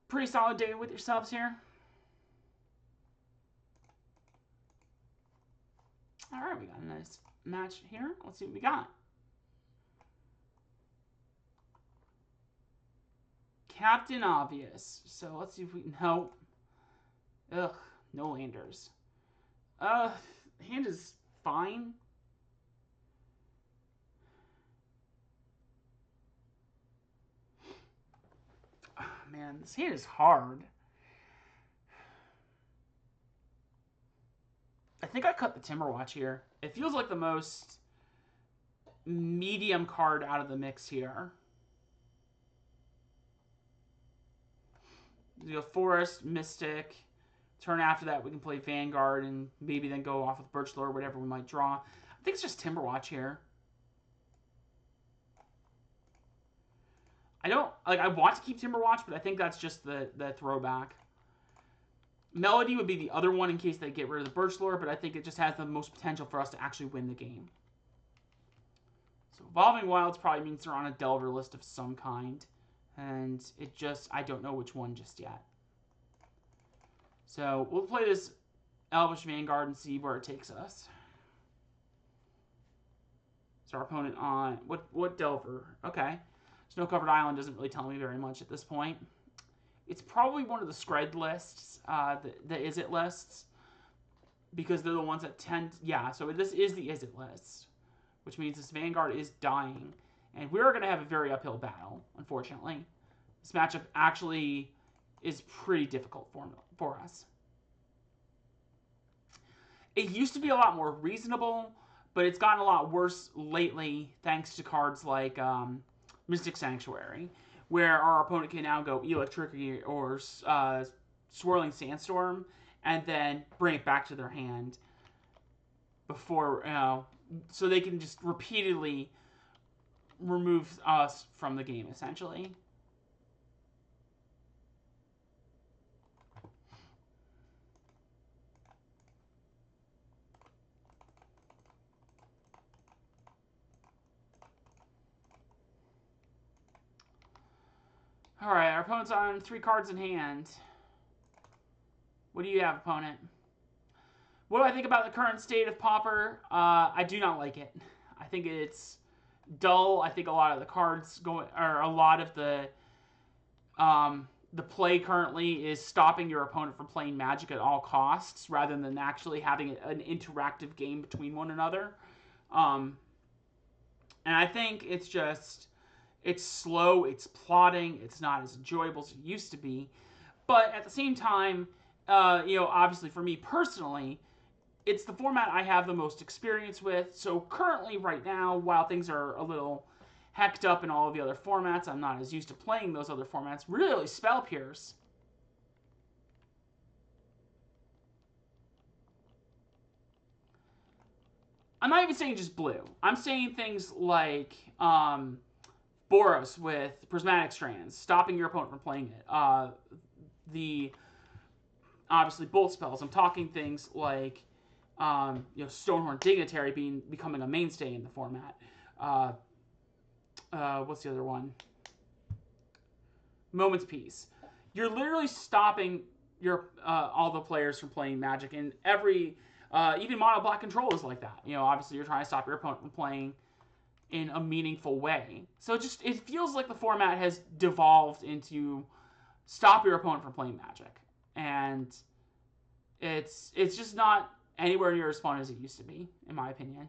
pretty solid day with yourselves here? All right, we got a nice match here. Let's see what we got. Captain Obvious. So let's see if we can help. Ugh, no landers. Hand is fine. Oh, man, this hand is hard. I think I cut the Timberwatch here. It feels like the most medium card out of the mix here. You go Forest, Mystic. Turn after that, we can play Vanguard and maybe then go off with Birchlore or whatever we might draw. I think it's just Timberwatch here. I want to keep Timberwatch, but I think that's just the throwback. Melody would be the other one in case they get rid of the Birchlore, but I think it just has the most potential for us to actually win the game. So Evolving Wilds probably means they're on a Delver list of some kind. And I don't know which one just yet. So we'll play this Elvish Vanguard and see where it takes us. So our opponent on, what Delver? Okay. Snow-Covered Island doesn't really tell me very much at this point. It's probably one of the Scred lists, the Izzet lists. because they're the ones that tend... Yeah, so this is the Izzet list, which means this Vanguard is dying. And we're going to have a very uphill battle, unfortunately. This matchup actually is pretty difficult for us. It used to be a lot more reasonable, but it's gotten a lot worse lately thanks to cards like Mystic Sanctuary, where our opponent can now go Electricity or Swirling Sandstorm and then bring it back to their hand before, so they can just repeatedly remove us from the game, essentially. Alright, our opponent's on 3 cards in hand. What do you have, opponent? What do I think about the current state of Pauper? I do not like it. I think it's dull. I think a lot of the cards a lot of the play currently is stopping your opponent from playing Magic at all costs, rather than actually having an interactive game between one another. And I think it's just... It's slow, it's plodding, it's not as enjoyable as it used to be. But at the same time, obviously for me personally, it's the format I have the most experience with. So currently, right now, while things are a little hecked up in all of the other formats, I'm not as used to playing those other formats. Really, Spell Pierce. I'm not even saying just blue. I'm saying things like... Boros with Prismatic Strands, stopping your opponent from playing it. Obviously bolt spells. I'm talking things like Stonehorn Dignitary becoming a mainstay in the format. What's the other one? Moment's Peace. You're literally stopping your all the players from playing Magic, and even Mono-Black Control is like that. Obviously you're trying to stop your opponent from playing in a meaningful way. So it feels like the format has devolved into stop your opponent from playing Magic. And it's just not anywhere near as fun as it used to be, in my opinion.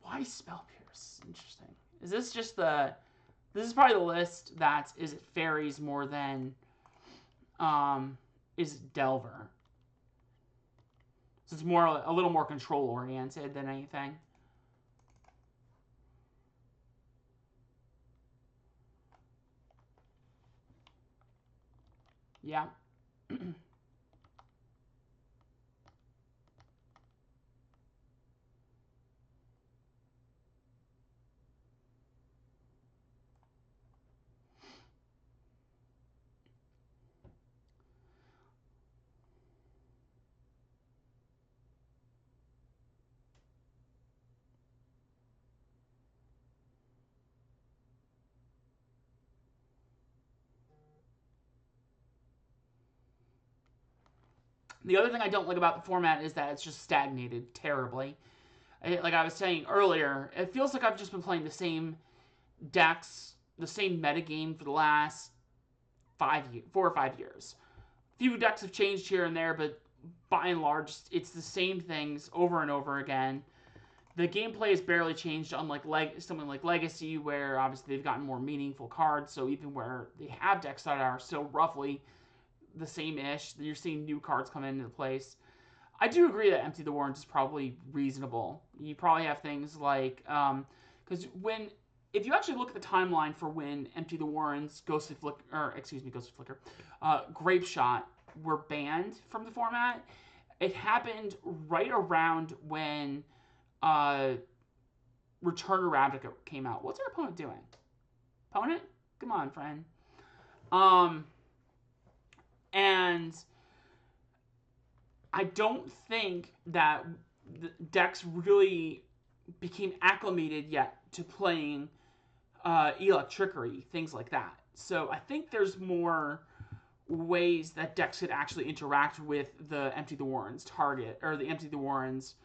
Why Spell Pierce? Interesting. Is this just this is probably the list that is it fairies more than is it Delver. So it's a little more control oriented than anything. Yeah. The other thing I don't like about the format is that it's just stagnated terribly. Like I was saying earlier, it feels like I've just been playing the same decks, the same metagame for the last 4 or 5 years. A few decks have changed here and there, but by and large, it's the same things over and over again. The gameplay has barely changed, unlike something like Legacy, where obviously they've gotten more meaningful cards, so even where they have decks that are still roughly the same-ish, you're seeing new cards come into place. I do agree that Empty the Warrens is probably reasonable. You probably have things like, because if you actually look at the timeline for when Empty the Warrens, Grape Shot were banned from the format, it happened right around when Return to Ravnica came out. What's our opponent doing? Opponent? Come on, friend. And I don't think that the decks really became acclimated yet to playing Electricity, things like that. So I think there's more ways that decks could actually interact with the Empty the Warren's target, or the Empty the Warren's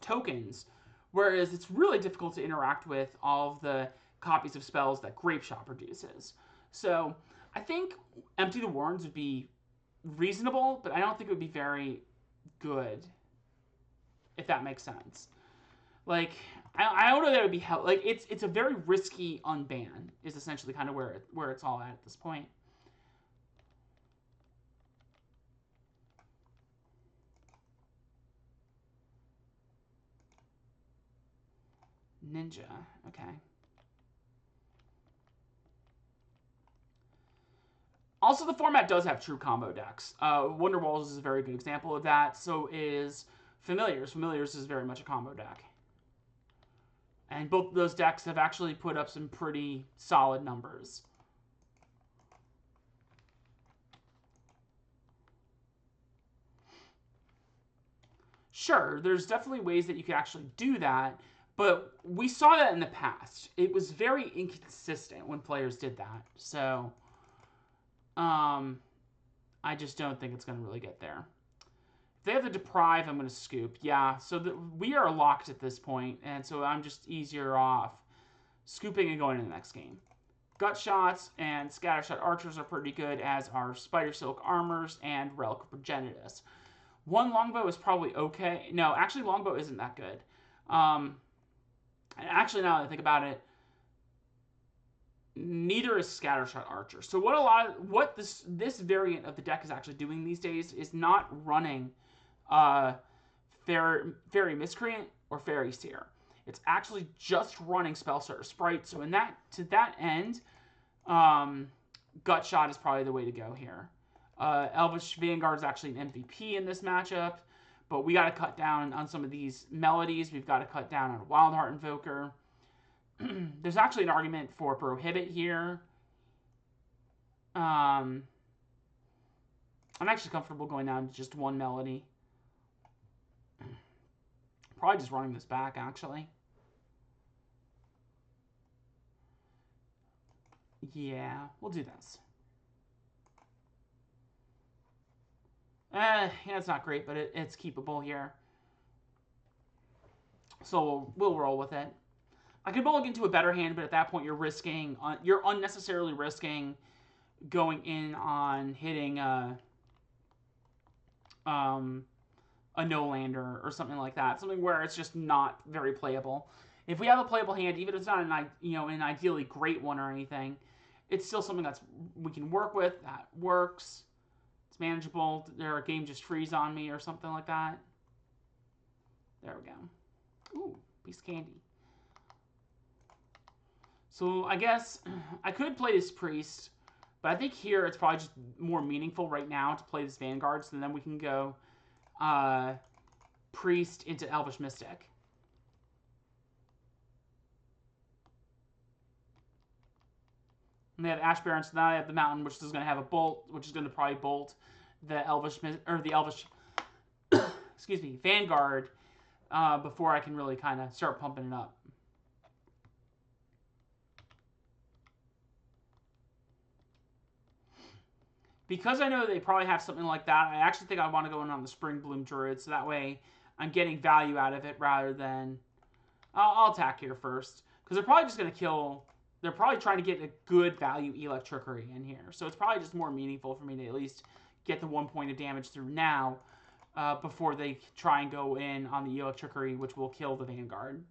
tokens, whereas it's really difficult to interact with all of the copies of spells that Grapeshot produces. So I think Empty the Warrens would be reasonable, but I don't think it would be very good, if that makes sense. Like, I don't know that it would be helpful. Like, it's a very risky unban, is essentially kind of where it's all at this point. Ninja, okay. Also, the format does have true combo decks. Wonder Walls is a very good example of that. So is Familiars. Familiars is very much a combo deck. And both of those decks have actually put up some pretty solid numbers. Sure, there's definitely ways that you could actually do that, but we saw that in the past. It was very inconsistent when players did that. So, I just don't think it's going to really get there. If they have the Deprive, I'm going to scoop. Yeah, so we are locked at this point, and so I'm just easier off scooping and going to the next game. Gut Shots and Scattershot Archers are pretty good, as are Spidersilk Armors and Relic of Progenitus. One Longbow is probably okay. No, actually, Longbow isn't that good. Actually, now that I think about it, neither is Scattershot Archer. So what this variant of the deck is actually doing these days is not running Fairy Miscreant or Fairy Seer. It's actually just running Spellstarter Sprite. So to that end, Gut Shot is probably the way to go here. Elvish Vanguard is actually an MVP in this matchup, but we got to cut down on some of these melodies. We've got to cut down on Wildheart Invoker. There's actually an argument for Prohibit here. I'm actually comfortable going down to just one melody. Probably just running this back, actually. Yeah, we'll do this. Yeah, it's not great, but it's keepable here. So we'll roll with it. I could mulligan into a better hand, but at that point you're unnecessarily risking going in on hitting a no-lander or something like that. Something where it's just not very playable. If we have a playable hand, even if it's not an ideally great one or anything, it's still something we can work with, that works. It's manageable. Their game just freeze on me or something like that. There we go. Ooh, piece of candy. So I guess I could play this Priest, but I think here it's probably just more meaningful right now to play this Vanguard, so then we can go Priest into Elvish Mystic. And they have Ash Baron, so now I have the Mountain, which is going to have a bolt, which is going to probably bolt the Elvish excuse me, Vanguard before I can really kind of start pumping it up. Because I know they probably have something like that, I actually think I want to go in on the Springbloom Druid, so that way I'm getting value out of it rather than... I'll attack here first, because they're probably just going to kill... They're probably trying to get a good value Electrickery in here, so it's probably just more meaningful for me to at least get the 1 point of damage through now before they try and go in on the Electrickery, which will kill the Vanguard.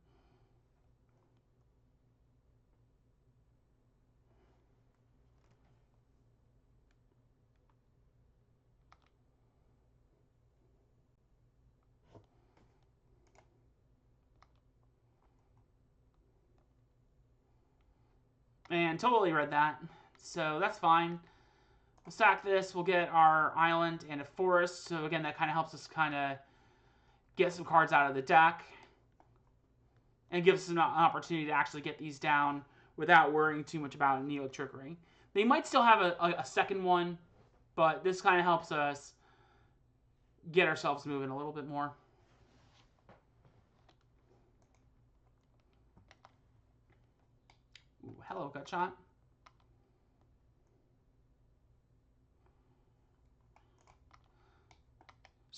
And totally read that, so that's fine. We'll sack this, we'll get our island and a forest, so again, that kind of helps us kind of get some cards out of the deck and gives us an opportunity to actually get these down without worrying too much about an Electrickery. They might still have a second one, but this kind of helps us get ourselves moving a little bit more. Ooh, hello, Gut Shot.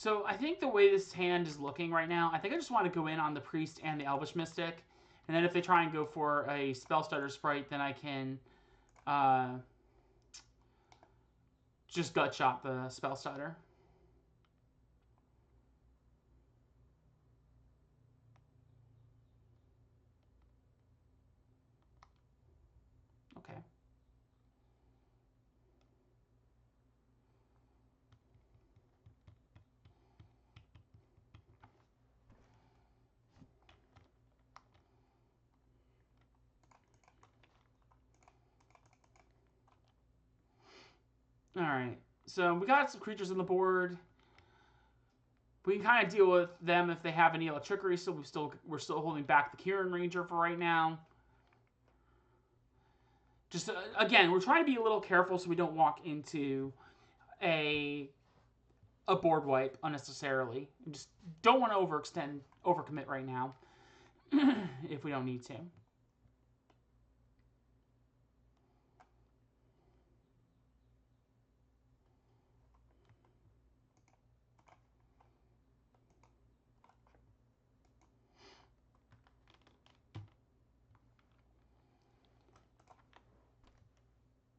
So I think the way this hand is looking right now, I think I just want to go in on the Priest and the Elvish Mystic. And then if they try and go for a Spell Stutter Sprite, then I can just gut shot the Spell Stutter. Okay. Alright, so we got some creatures on the board. We can kind of deal with them if they have any electricity, so we're still holding back the Quirion Ranger for right now. Just, again, we're trying to be a little careful so we don't walk into a board wipe unnecessarily. We just don't want to overcommit right now if we don't need to.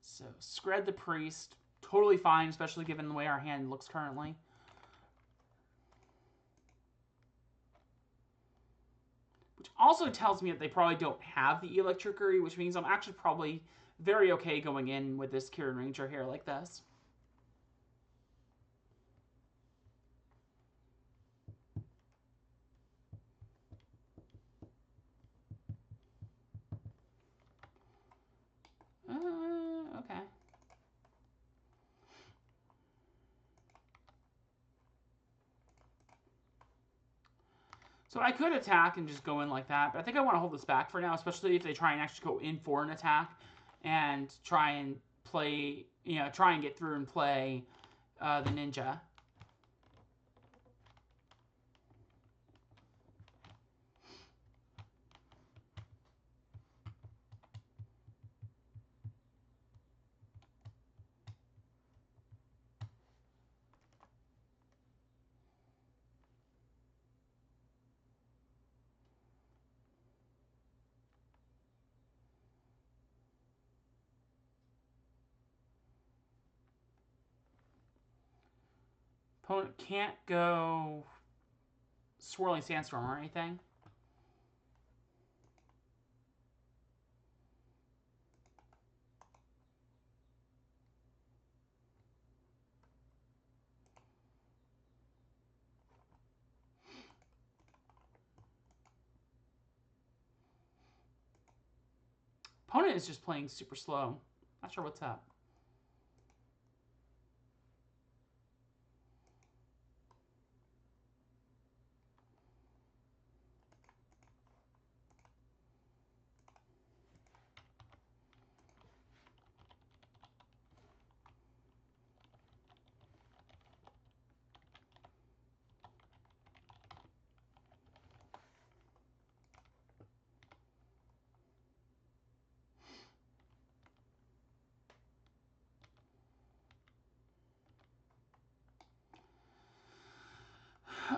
So, Scred the Priest, totally fine, especially given the way our hand looks currently. Which also tells me that they probably don't have the Electricity, which means I'm actually probably very okay going in with this Quirion Ranger here like this. Okay. So I could attack and just go in like that, but I think I want to hold this back for now, especially if they try and actually go in for an attack and try and play, try and get through and play the Ninja. Opponent can't go Swirling Sandstorm or anything. Opponent is just playing super slow. Not sure what's up.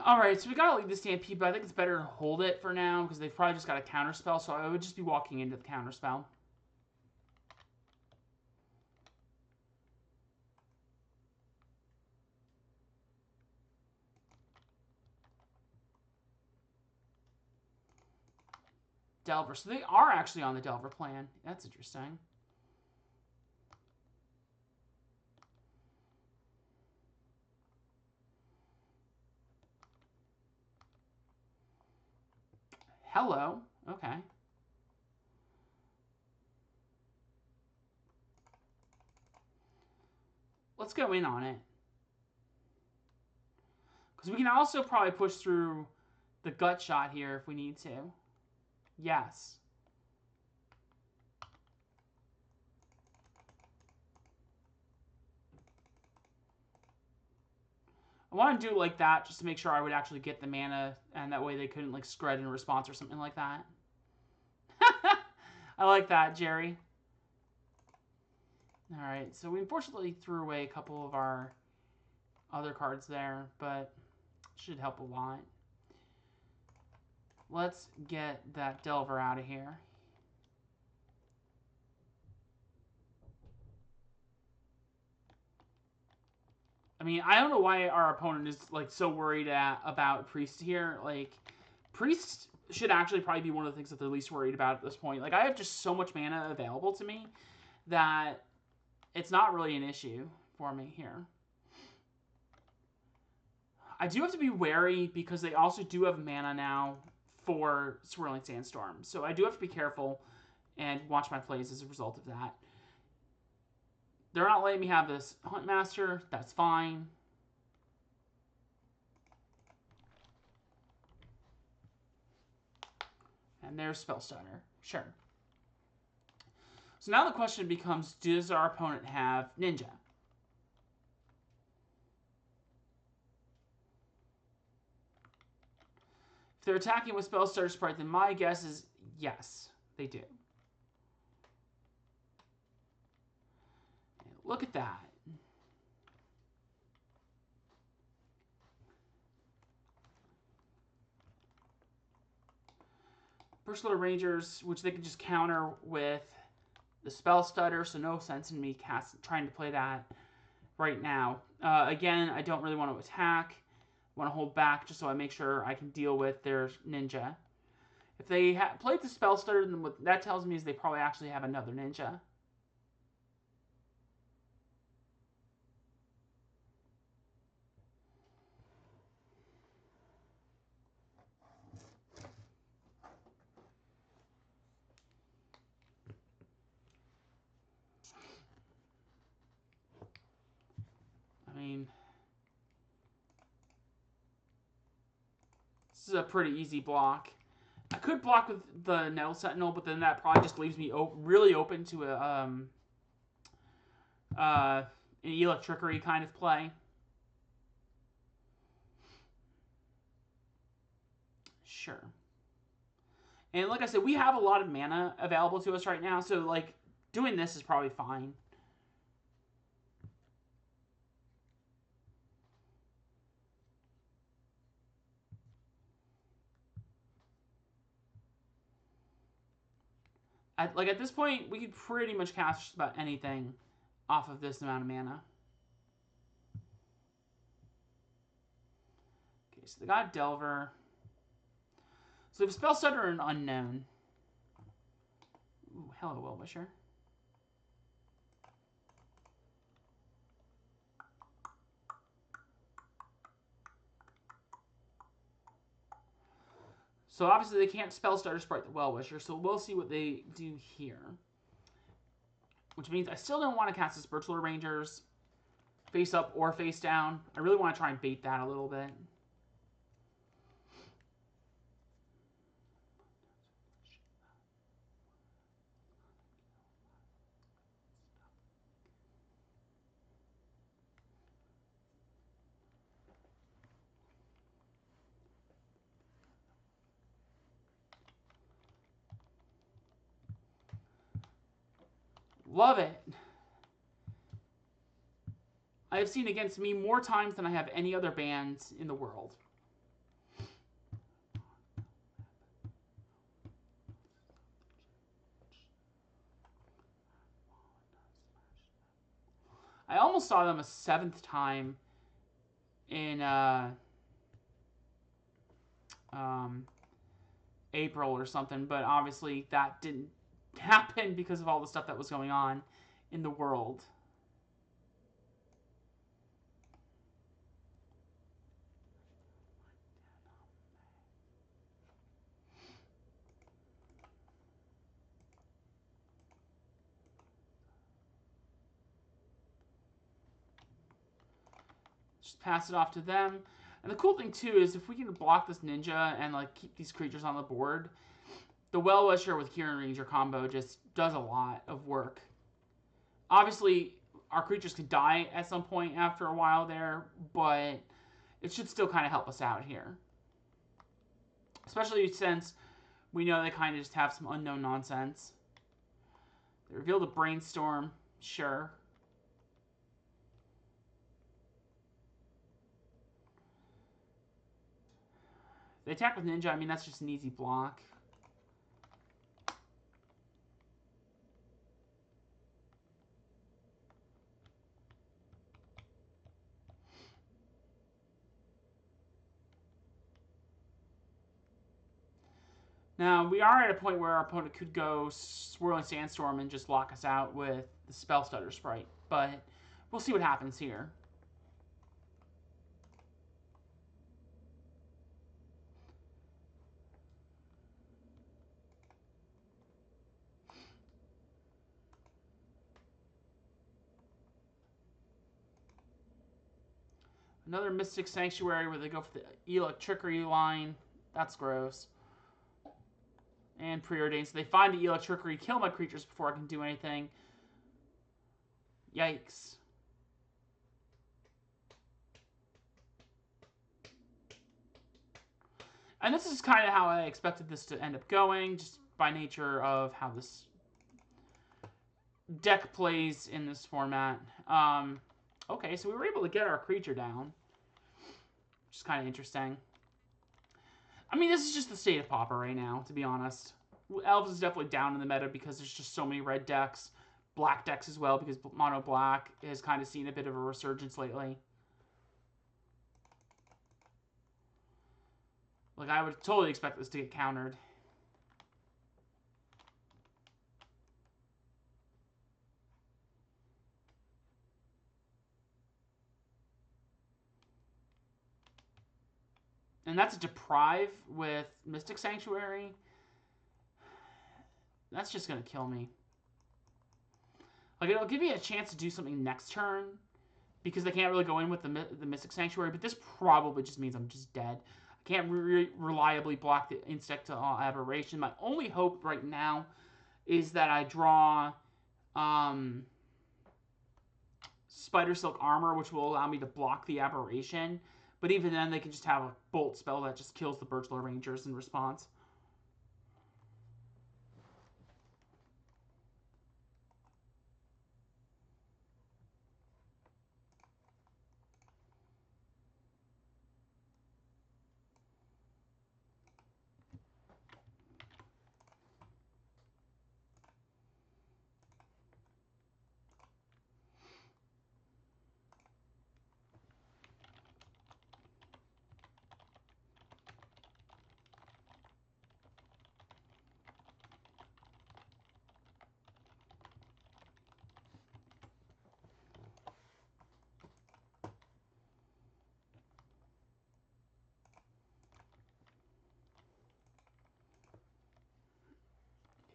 Alright, so we gotta lead the Stampede, but I think it's better to hold it for now, because they've probably just got a counterspell, so I would just be walking into the counterspell. Delver. So they are actually on the Delver plan. That's interesting. Hello. Okay. Let's go in on it. Because we can also probably push through the gut shot here if we need to. Yes. I want to do it like that just to make sure I would actually get the mana, and that way they couldn't like Scred in response or something like that. I like that, Jerry. Alright, so we unfortunately threw away a couple of our other cards there, but Should help a lot. Let's get that Delver out of here. I mean, I don't know why our opponent is like so worried about Priest here. Like, Priest should actually probably be one of the things that they're least worried about at this point. Like, I have just so much mana available to me that it's not really an issue for me here. I do have to be wary because they also do have mana now for Swirling Sandstorm. So I do have to be careful and watch my plays as a result of that. They're not letting me have this Huntmaster. That's fine. And there's Spellstutter. Sure. So now the question becomes, does our opponent have Ninja? If they're attacking with Spellstutter Sprite, then my guess is yes, they do. And look at that. Birchlore Rangers, which they can just counter with the Spellstutter, so no sense in me trying to play that right now. Again, I don't really want to attack. I want to hold back just so I make sure I can deal with their Ninja. If they played the Spellstutter, then what that tells me is they probably actually have another Ninja. I mean, this is a pretty easy block. I could block with the Nettle Sentinel, but then that probably just leaves me really open to an Electrickery kind of play. Sure. And like I said, we have a lot of mana available to us right now, so like doing this is probably fine. Like at this point, we could pretty much cast just about anything off of this amount of mana. Okay, so they got Delver. So they have Spellstutter and Unknown. Ooh, hello, Wellwisher. So obviously they can't Spellstutter Sprite the Wellwisher, so we'll see what they do here. Which means I still don't want to cast this Birchlore Rangers face up or face down. I really want to try and bait that a little bit. Love it. I have seen against me more times than I have any other bands in the world. I almost saw them a 7th time in April or something, but obviously that didn't happen because of all the stuff that was going on in the world. Just pass it off to them. And the cool thing too is if we can block this Ninja and like keep these creatures on the board, the Wellwisher with Quirion Ranger combo just does a lot of work. Obviously, our creatures could die at some point after a while there, but it should still kind of help us out here. Especially since we know they kind of just have some unknown nonsense. They revealed a Brainstorm, sure. They attack with Ninja, I mean, that's just an easy block. Now, we are at a point where our opponent could go Swirling Sandstorm and just lock us out with the Spell Stutter Sprite, but we'll see what happens here. Another Mystic Sanctuary where they go for the Electrickery line. That's gross. And Preordained. So they find the Electrickery, kill my creatures before I can do anything. Yikes. And this is kind of how I expected this to end up going, just by nature of how this deck plays in this format. Okay, so we were able to get our creature down, which is kind of interesting. I mean, this is just the state of Pauper right now, to be honest. Elves is definitely down in the meta because there's just so many red decks. Black decks as well, because Mono Black has kind of seen a bit of a resurgence lately. Like, I would totally expect this to get countered. And that's a Deprive with Mystic Sanctuary. That's just going to kill me. Like, it'll give me a chance to do something next turn, because they can't really go in with the Mystic Sanctuary, but this probably just means I'm just dead. I can't reliably block the Insect Aberration. My only hope right now is that I draw Spidersilk Armor, which will allow me to block the Aberration. But even then, they can just have a Bolt spell that just kills the Birchlore Rangers in response.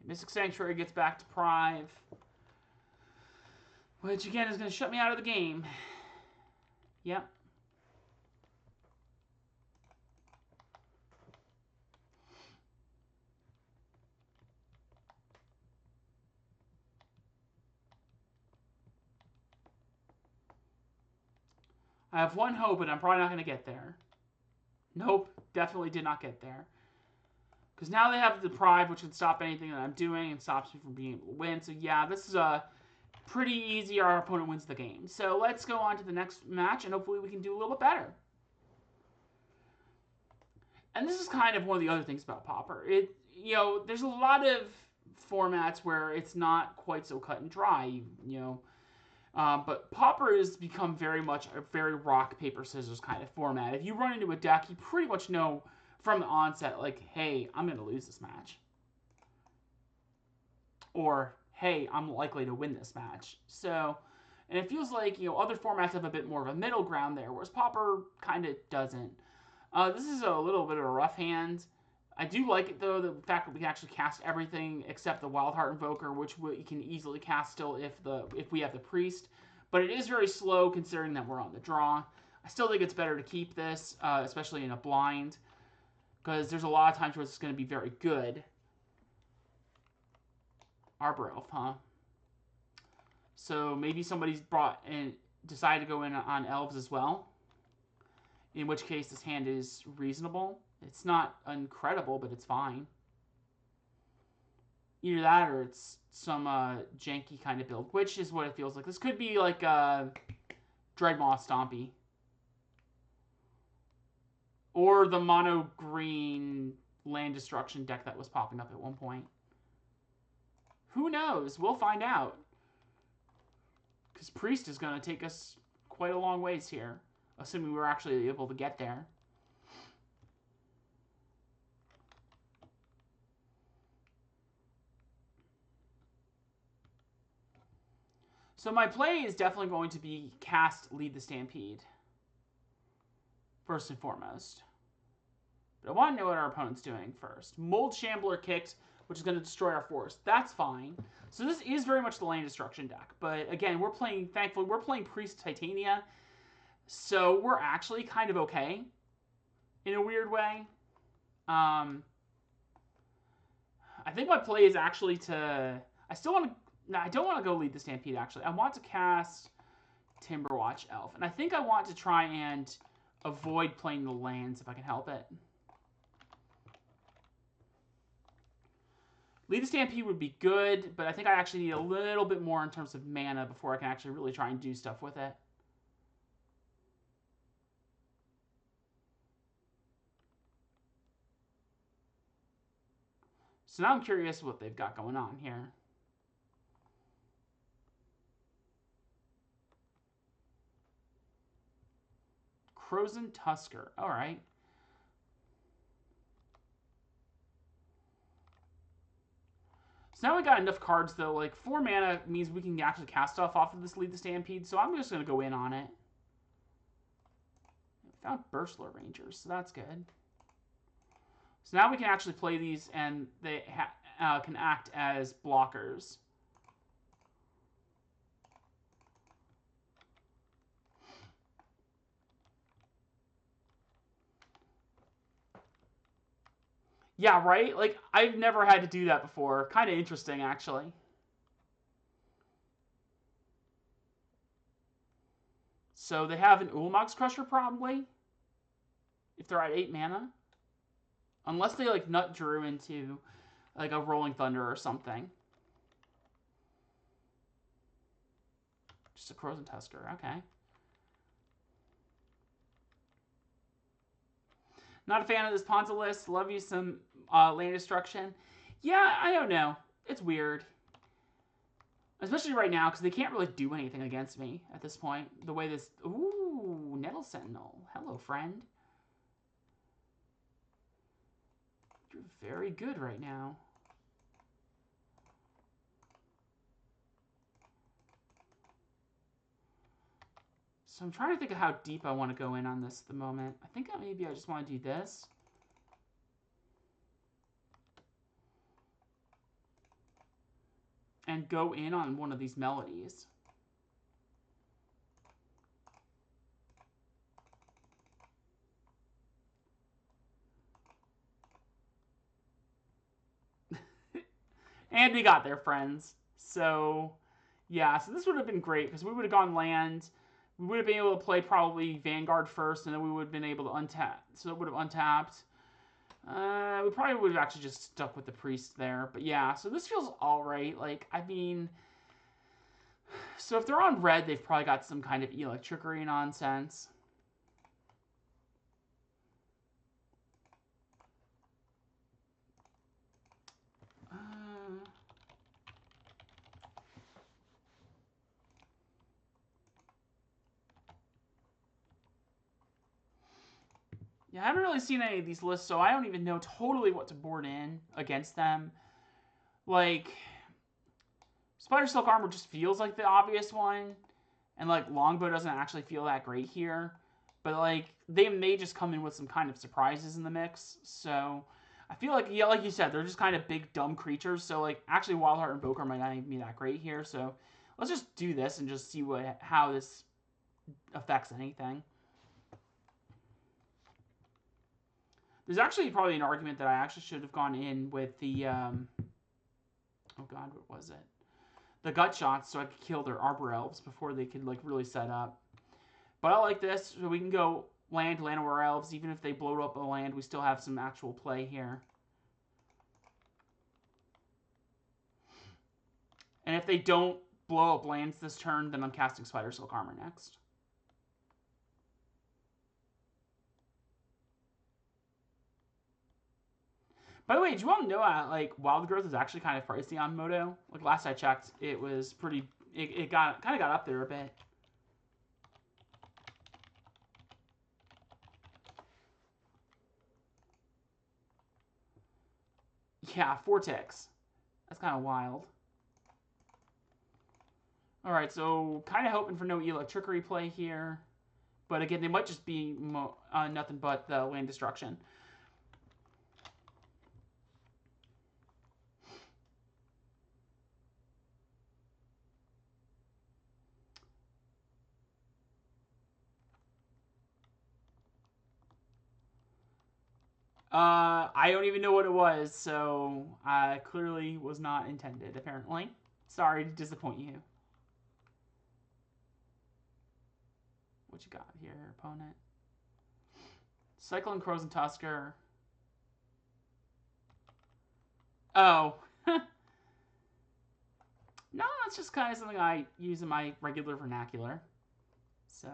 Mystic Sanctuary gets back to Prive, which again is going to shut me out of the game. Yep. I have one hope, but I'm probably not going to get there. Nope, definitely did not get there. Because now they have the Deprive, which can stop anything that I'm doing and stops me from being able to win. So yeah, this is a pretty easy. Our opponent wins the game. So let's go on to the next match, and hopefully we can do a little bit better. And this is kind of one of the other things about Pauper. There's a lot of formats where it's not quite so cut and dry, but Pauper has become very much a very rock, paper, scissors kind of format. If you run into a deck, you pretty much know from the onset, like, hey, I'm going to lose this match. Or, hey, I'm likely to win this match. So, and it feels like, other formats have a bit more of a middle ground there, whereas Pauper kind of doesn't. This is a little bit of a rough hand. I do like it, though, the fact that we can actually cast everything except the Wildheart Invoker, which we can easily cast still if we have the Priest. But it is very slow, considering that we're on the draw. I still think it's better to keep this, especially in a blind, because there's a lot of times where it's going to be very good. Arbor Elf, huh? So maybe somebody's brought and decided to go in on Elves as well. In which case, this hand is reasonable. It's not incredible, but it's fine. Either that or it's some janky kind of build, which is what it feels like. This could be like Dreadmaw Stompy. Or the mono green land destruction deck that was popping up at one point. Who knows? We'll find out. Because Priest is going to take us quite a long ways here. Assuming we're actually able to get there. So my play is definitely going to be cast Lead the Stampede. First and foremost. But I want to know what our opponent's doing first. Mold Shambler kicked, which is going to destroy our forest. That's fine. So this is very much the land destruction deck. But again, thankfully, we're playing Priest of Titania. So we're actually kind of okay. In a weird way. I think my play is actually to... I don't want to go Lead the Stampede, actually. I want to cast Timberwatch Elf. And I think I want to try and avoid playing the lands if I can help it. Lead the Stampede would be good, but I think I actually need a little bit more in terms of mana before I can actually really try and do stuff with it. So now I'm curious what they've got going on here. Crozen Tusker. All right. So now we got enough cards, though. Like, 4 mana means we can actually cast stuff off of this Lead the Stampede, so I'm just going to go in on it. I found Birchlore Rangers, so that's good. So now we can actually play these, and they can act as blockers. Yeah, right? Like, I've never had to do that before. Kind of interesting, actually. So they have an Ulamog's Crusher, probably. If they're at 8 mana. Unless they, like, nut drew into, like, a Rolling Thunder or something. Just a Crozen Tusker, okay. Not a fan of this Ponza list. Love you some land destruction. Yeah, I don't know. It's weird. Especially right now, because they can't really do anything against me at this point. The way this... Ooh, Nettle Sentinel. Hello, friend. You're very good right now. So I'm trying to think of how deep I want to go in on this at the moment. I think maybe I just want to do this. And go in on one of these melodies. And we got there, friends. So, yeah, so this would have been great because we would have gone land. We would have been able to play probably Vanguard first, and then we would have been able to untap. So it would have untapped. We probably would have actually just stuck with the Priest there. But yeah, so this feels alright. Like, I mean... So if they're on red, they've probably got some kind of electrickery nonsense. Yeah, I haven't really seen any of these lists, so I don't even know totally what to board in against them. Like, Spidersilk Armor just feels like the obvious one, and, like, Longbow doesn't actually feel that great here. But, like, they may just come in with some kind of surprises in the mix, so... I feel like, yeah, like you said, they're just kind of big, dumb creatures, so, like, actually Wildheart Invoker might not even be that great here, so... Let's just do this and just see how this affects anything. There's actually probably an argument that I actually should have gone in with the, oh god, what was it? The gut shots, so I could kill their Pauper Elves before they could, like, really set up. But I like this, so we can go land Llanowar Elves. Even if they blow up a land, we still have some actual play here. And if they don't blow up lands this turn, then I'm casting Spidersilk Armor next. By the way, did you all know like Wild Growth is actually kind of pricey on Moto? Like last I checked, it was pretty. It kind of got up there a bit. Yeah, 4 ticks. That's kind of wild. All right, so kind of hoping for no Electrickery play here, but again, they might just be nothing but the land destruction. I don't even know what it was, so clearly was not intended, apparently. Sorry to disappoint you. What you got here, opponent? Cyclone Crows and Tusker. Oh. No, that's just kind of something I use in my regular vernacular. So...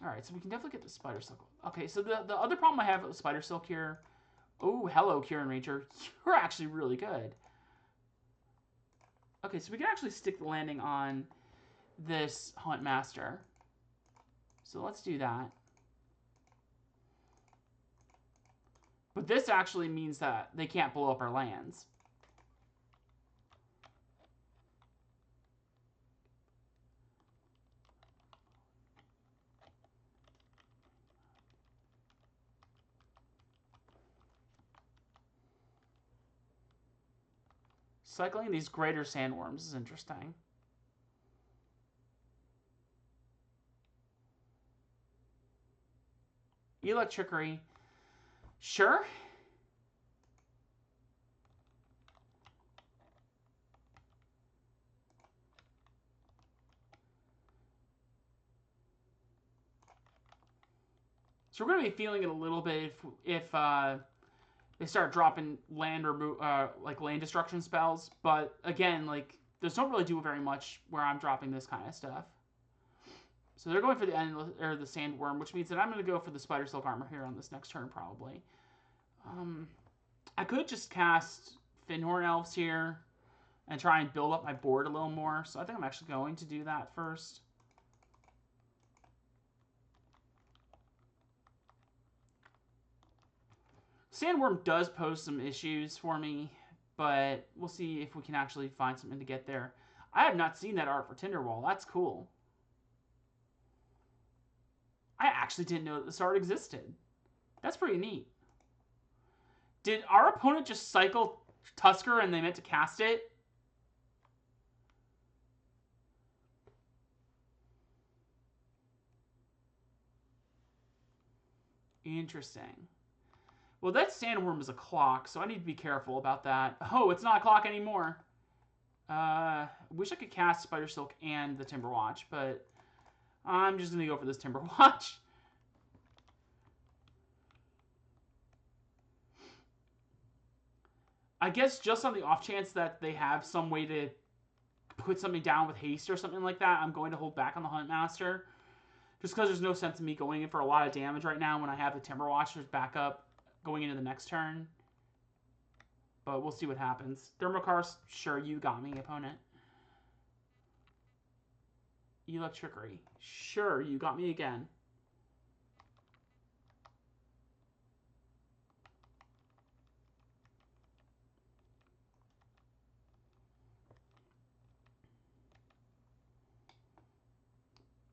Alright, so we can definitely get the Spidersilk. Okay, so the other problem I have with Spidersilk here... Oh, hello, Quirion Ranger. You're actually really good. Okay, so we can actually stick the landing on this Huntmaster. So let's do that. But this actually means that they can't blow up our lands. Cycling these greater sandworms is interesting. Electrickery. Sure. So we're going to be feeling it a little bit if they start dropping land or like land destruction spells. But again, like those don't really do very much where I'm dropping this kind of stuff. So they're going for the the Sandworm, which means that I'm going to go for the Spidersilk Armor here on this next turn probably. I could just cast Fyndhorn Elves here and try and build up my board a little more. So I think I'm actually going to do that first. Sandworm does pose some issues for me, but we'll see if we can actually find something to get there. I have not seen that art for Tinderwall. That's cool. I actually didn't know that this art existed. That's pretty neat. Did our opponent just cycle Tusker and they meant to cast it? Interesting. Well, that Sandworm is a clock, so I need to be careful about that. Oh, it's not a clock anymore. Wish I could cast Spidersilk and the Timberwatch, but I'm just going to go for this Timberwatch. I guess just on the off chance that they have some way to put something down with haste or something like that, I'm going to hold back on the Huntmaster. Just because there's no sense in me going in for a lot of damage right now when I have the Timberwatchers back up going into the next turn. But we'll see what happens. Thermokarst, sure, you got me, opponent. Electrickery, sure, you got me again.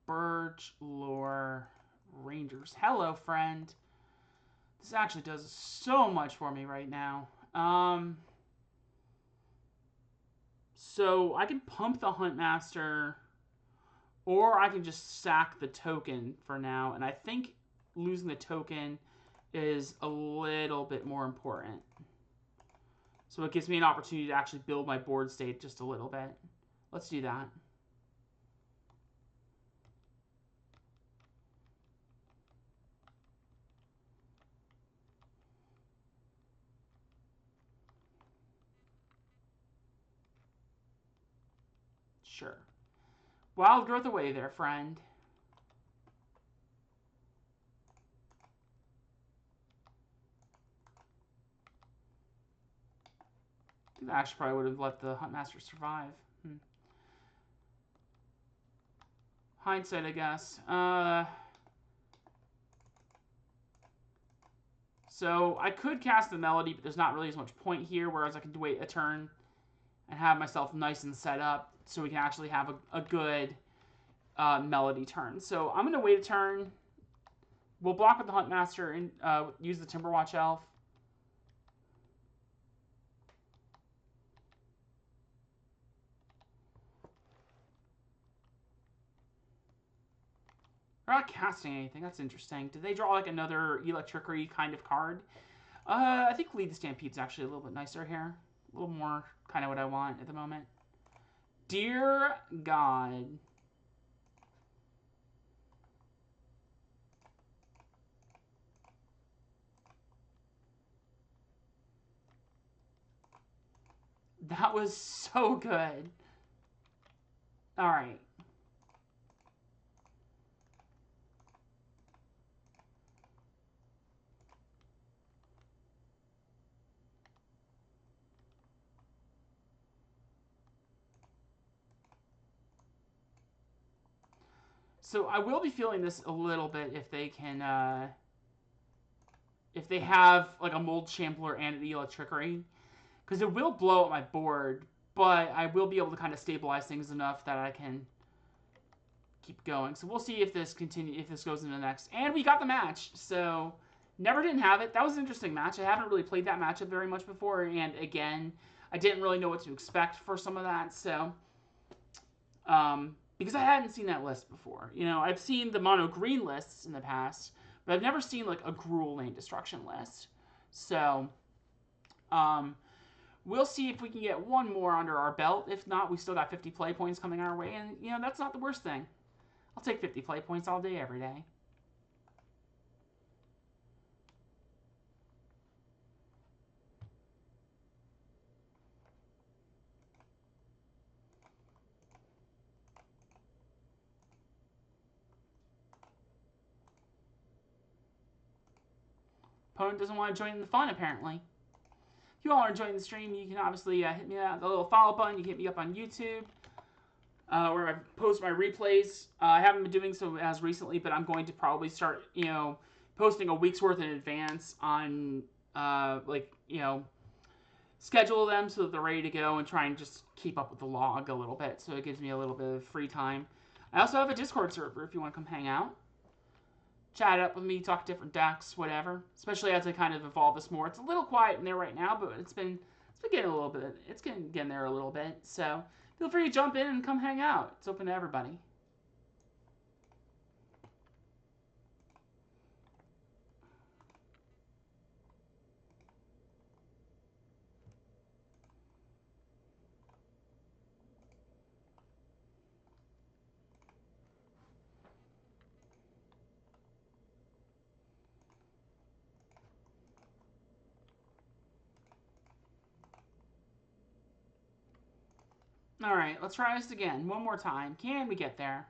Birchlore Rangers. Hello, friend. This actually does so much for me right now. So I can pump the Huntmaster, or I can just sack the token for now. And I think losing the token is a little bit more important. So it gives me an opportunity to actually build my board state just a little bit. Let's do that. Sure. Wild growth away there, friend. think that actually probably would have let the Huntmaster survive. Hindsight, I guess. So I could cast the Melody, but there's not really as much point here, whereas I could wait a turn and have myself nice and set up so we can actually have a good Melody turn. So I'm going to wait a turn. We'll block with the Huntmaster and use the Timberwatch Elf. They're not casting anything. That's interesting. Did they draw like another Electricity kind of card? I think Lead the Stampede is actually a little bit nicer here. A little more kind of what I want at the moment. Dear God. That was so good. All right. So I will be feeling this a little bit if they can, if they have like a Mold Champler and an Electricity, because it will blow up my board, but I will be able to kind of stabilize things enough that I can keep going. So we'll see if this goes into the next. And we got the match, so never didn't have it. That was an interesting match. I haven't really played that matchup very much before, and again, I didn't really know what to expect for some of that, so because I hadn't seen that list before. You know, I've seen the mono green lists in the past, but I've never seen like a Gruul lane destruction list. So we'll see if we can get one more under our belt. If not, we still got 50 play points coming our way, and you know, that's not the worst thing. I'll take 50 play points all day, every day. Opponent doesn't want to join the fun, apparently. If you all are enjoying the stream, you can obviously hit me at the little follow button. You can hit me up on YouTube, where I post my replays. I haven't been doing so as recently, but I'm going to probably start, you know, posting a week's worth in advance on, like, you know, schedule them so that they're ready to go and try and just keep up with the log a little bit, so it gives me a little bit of free time. I also have a Discord server if you want to come hang out. Chat up with me, talk different decks, whatever. Especially as I kind of evolve this more. It's a little quiet in there right now, but it's been getting a little bit. It's getting there a little bit. So feel free to jump in and come hang out. It's open to everybody. All right, let's try this again. One more time. Can we get there?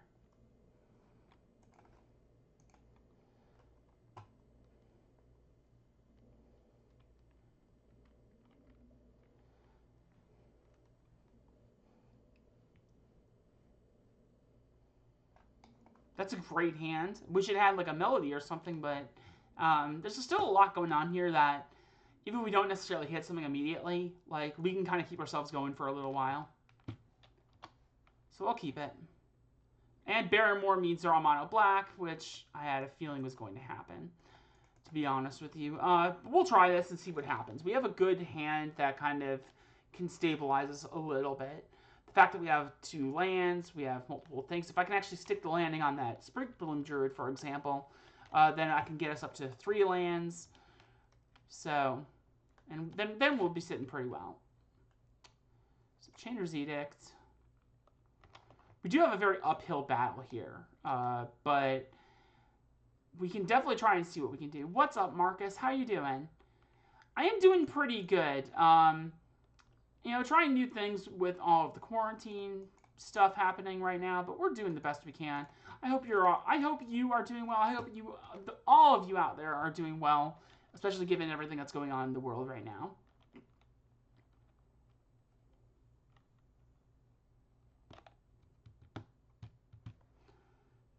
That's a great hand. Wish it had like a melody or something, but there's still a lot going on here that even if we don't necessarily hit something immediately, like we can kind of keep ourselves going for a little while. So I'll keep it. And Barrymore means they're all mono black, which I had a feeling was going to happen, to be honest with you. We'll try this and see what happens. We have a good hand that kind of can stabilize us a little bit. The fact that we have 2 lands, we have multiple things. If I can actually stick the landing on that Springbloom Druid, for example, then I can get us up to 3 lands. So, and then we'll be sitting pretty well. So Chainer's Edict. We do have a very uphill battle here, but we can definitely try and see what we can do. What's up, Marcus? How you doing? I am doing pretty good. You know, trying new things with all of the quarantine stuff happening right now, but we're doing the best we can. I hope you are doing well. I hope all of you out there are doing well, especially given everything that's going on in the world right now.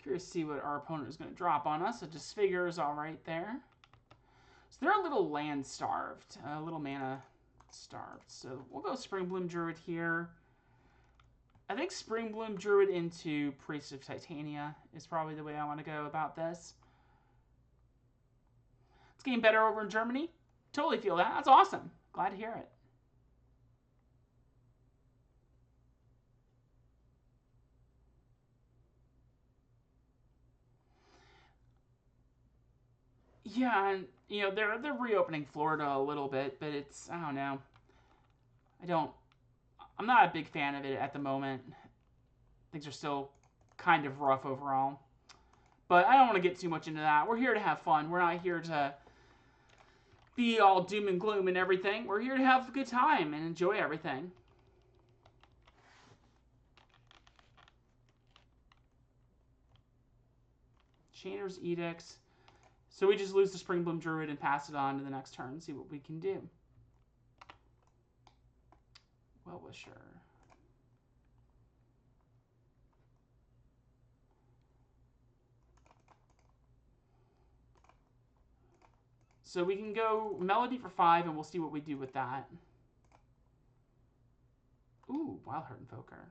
Curious to see what our opponent is going to drop on us. A Disfigure is all right there. So they're a little land starved, a little mana starved. So we'll go Springbloom Druid here. I think Springbloom Druid into Priest of Titania is probably the way I want to go about this. It's getting better over in Germany. Totally feel that. That's awesome. Glad to hear it. Yeah, and you know they're reopening Florida a little bit, but it's, I don't know. I'm not a big fan of it at the moment. Things are still kind of rough overall. But I don't want to get too much into that. We're here to have fun. We're not here to be all doom and gloom and everything. We're here to have a good time and enjoy everything. Chainer's Edicts. So we just lose the Springbloom Druid and pass it on to the next turn. See what we can do. Wellwisher. So we can go Melody for 5, and we'll see what we do with that. Ooh, Wildheart Invoker.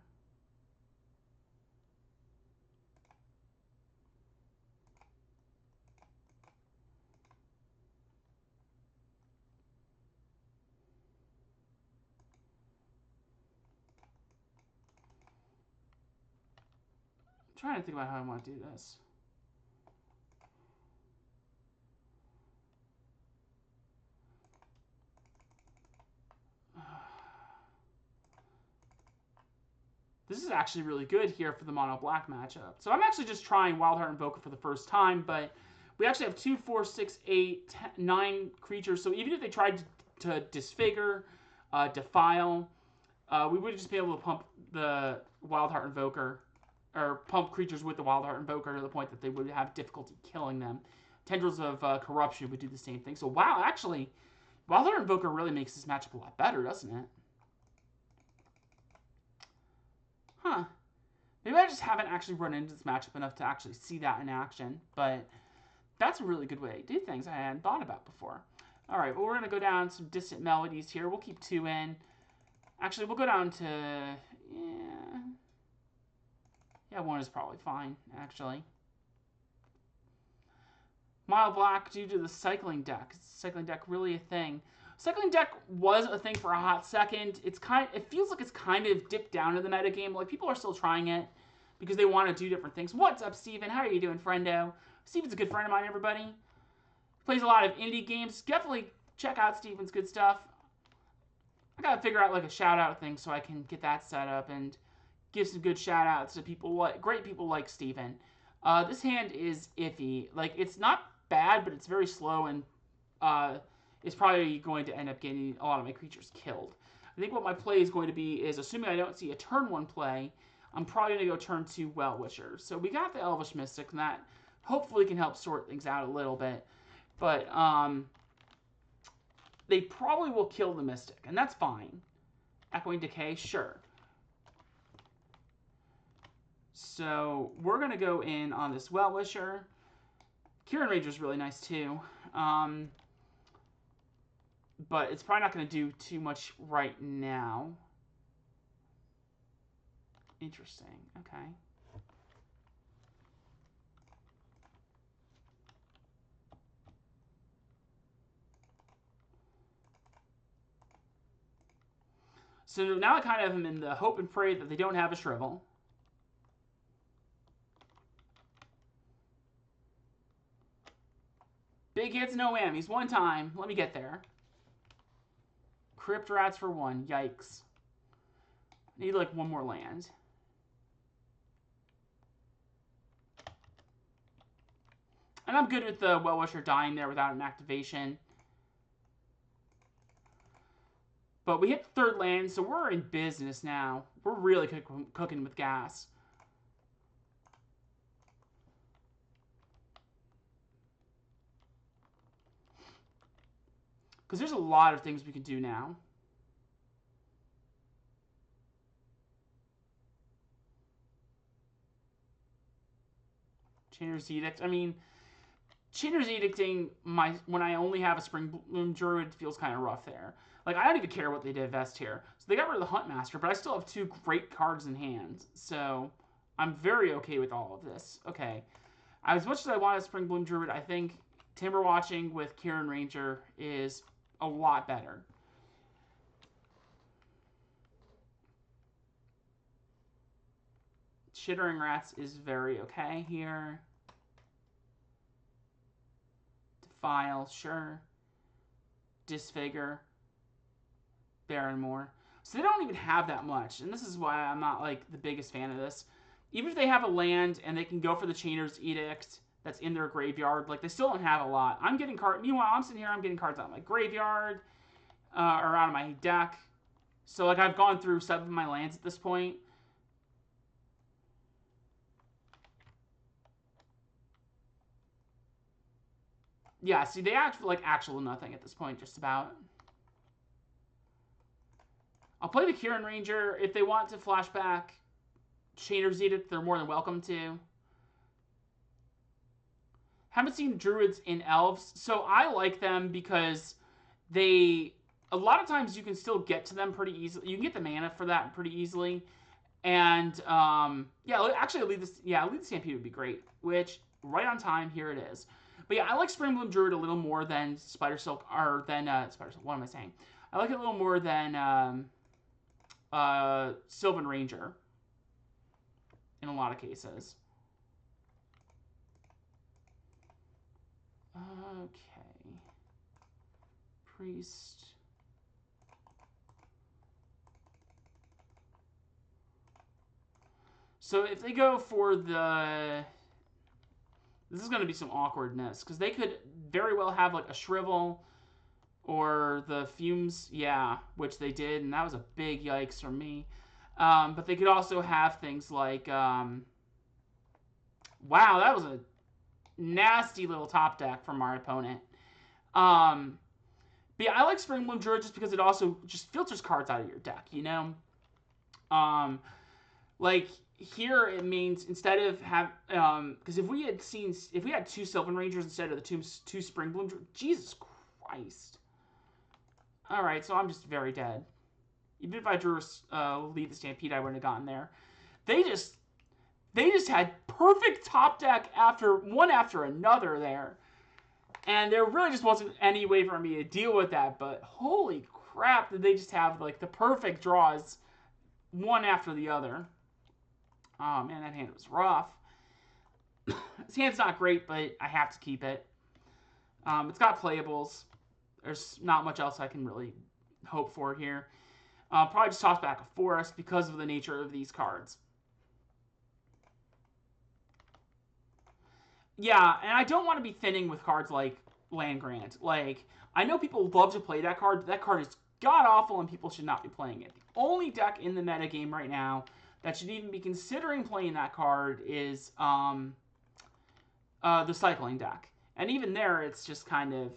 I'm trying to think about how I want to do this. This is actually really good here for the mono-black matchup. So I'm actually just trying Wildheart Invoker for the first time, but we actually have 2, 4, 6, 8, 10, 9 creatures. So even if they tried to Disfigure, Defile, we would just be able to pump the Wildheart Invoker, or pump creatures with the Wildheart Invoker to the point that they would have difficulty killing them. Tendrils of Corruption would do the same thing. So wow, actually, Wildheart Invoker really makes this matchup a lot better, doesn't it? Huh. Maybe I just haven't actually run into this matchup enough to actually see that in action, but that's a really good way to do things I hadn't thought about before. All right, well, we're going to go down some Distant Melodies here. We'll keep 2 in. Actually, we'll go down to, yeah, 1 is probably fine, actually. Mono Black due to the cycling deck. Is the cycling deck really a thing? Cycling deck was a thing for a hot second. It feels like it's kind of dipped down in the metagame. Like, people are still trying it because they want to do different things. What's up, Steven? How are you doing, friendo? Steven's a good friend of mine, everybody. Plays a lot of indie games. Definitely check out Steven's good stuff. I gotta figure out like a shout-out thing so I can get that set up and give some good shout-outs to people, great people like Steven. This hand is iffy. Like, it's not bad, but it's very slow and is probably going to end up getting a lot of my creatures killed. I think what my play is going to be is, assuming I don't see a turn 1 play, I'm probably going to go turn 2 Wellwisher. So we got the Elvish Mystic, and that hopefully can help sort things out a little bit. But they probably will kill the Mystic, and that's fine. Echoing Decay, sure. So we're going to go in on this Wellwisher. Quirion Ranger is really nice too. But it's probably not going to do too much right now. Interesting. Okay. So now I kind of am in the hope and pray that they don't have a Shrivel. Big hits, no whammies. 1 time. Let me get there. Crypt Rats for 1. Yikes. Need like 1 more land. And I'm good with the Wellwisher dying there without an activation. But we hit the 3rd land, so we're in business now. We're really cooking with gas. Because there's a lot of things we can do now. Chainer's Edict. I mean, Chainer's Edicting when I only have a Springbloom Druid feels kind of rough there. Like, I don't even care what they divest here. So they got rid of the Huntmaster, but I still have 2 great cards in hand. So I'm very okay with all of this. Okay. As much as I want a Springbloom Druid, I think Timberwatching with Quirion Ranger is a lot better. Chittering Rats is very okay here. Defile, sure. Disfigure. Barrenmore. So they don't even have that much, and this is why I'm not, like, the biggest fan of this. Even if they have a land and they can go for the Chainer's Edict that's in their graveyard, like, they still don't have a lot. I'm getting cards. Meanwhile, I'm sitting here, I'm getting cards out of my graveyard, or out of my deck. So, like, I've gone through 7 of my lands at this point. Yeah, see, they act like actual nothing at this point, just about. I'll play the Quirion Ranger. If they want to flashback Chainer's Edict, they're more than welcome to. Haven't seen Druids in Elves, so I like them because they... A lot of times you can still get to them pretty easily. You can get the mana for that pretty easily. And, yeah, actually, Lead the Stampede would be great, which, right on time, here it is. But yeah, I like Springbloom Druid a little more than Spidersilk, or than, Spidersilk, what am I saying? I like it a little more than, Sylvan Ranger. In a lot of cases. Okay. Priest. So if they go for the... This is going to be some awkwardness, because they could very well have, like, a Shrivel or the Fumes, yeah, which they did, and that was a big yikes for me. But they could also have things like, wow, that was a nasty little top deck from our opponent. But yeah, I like Springbloom Druid just because it also just filters cards out of your deck, you know? Like, here it means instead of because if we had 2 Sylvan Rangers instead of the two Springbloom Druid, Jesus Christ. Alright, so I'm just very dead. Even if I drew Lead the Stampede, I wouldn't have gotten there. They just had perfect top deck one after another there. And there really just wasn't any way for me to deal with that, but holy crap, did they just have, like, the perfect draws one after the other. Oh, man, that hand was rough. This hand's not great, but I have to keep it. It's got playables. There's not much else I can really hope for here. Probably just toss back a Forest because of the nature of these cards. Yeah, and I don't want to be thinning with cards like Land Grant. Like, I know people love to play that card, but that card is god-awful and people should not be playing it. The only deck in the metagame right now that should even be considering playing that card is the Cycling deck. And even there, it's just kind of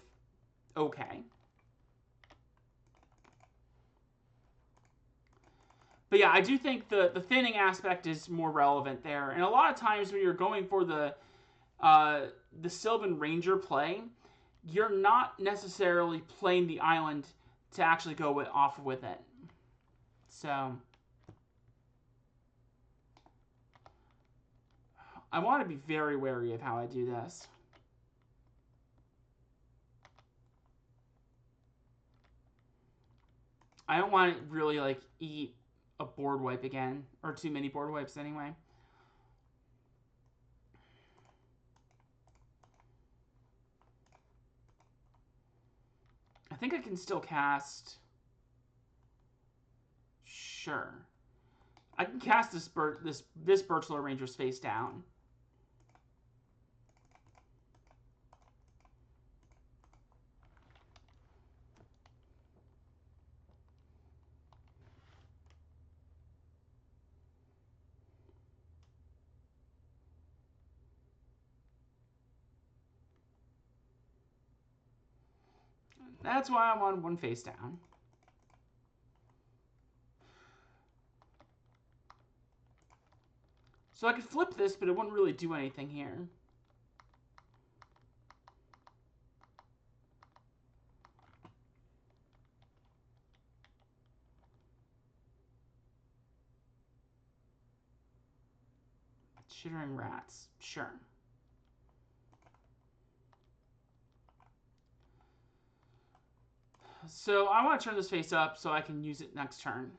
okay. But yeah, I do think the thinning aspect is more relevant there. And a lot of times when you're going for the Sylvan Ranger play, you're not necessarily playing the island to actually go off with it. So I want to be very wary of how I do this. I don't want to really, like, eat a board wipe again, or too many board wipes anyway. I think I can still cast... Sure. I can cast this Birchlore Rangers face down. That's why I'm on one face down. So I could flip this, but it wouldn't really do anything here. Chittering Rats. Sure. So I want to turn this face up so I can use it next turn.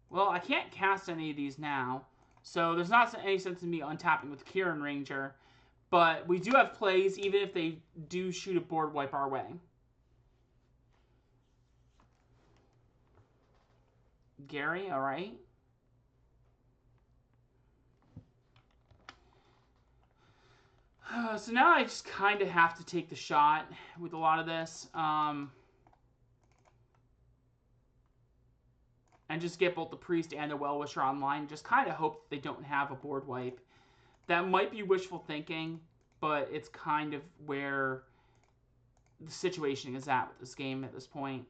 Well, I can't cast any of these now, so there's not any sense in me untapping with Quirion Ranger, but we do have plays even if they do shoot a board wipe our way. Gary, all right. So now I just kind of have to take the shot with a lot of this. And just get both the Priest and the Wellwisher online. Just kind of hope they don't have a board wipe. That might be wishful thinking, but it's kind of where the situation is at with this game at this point.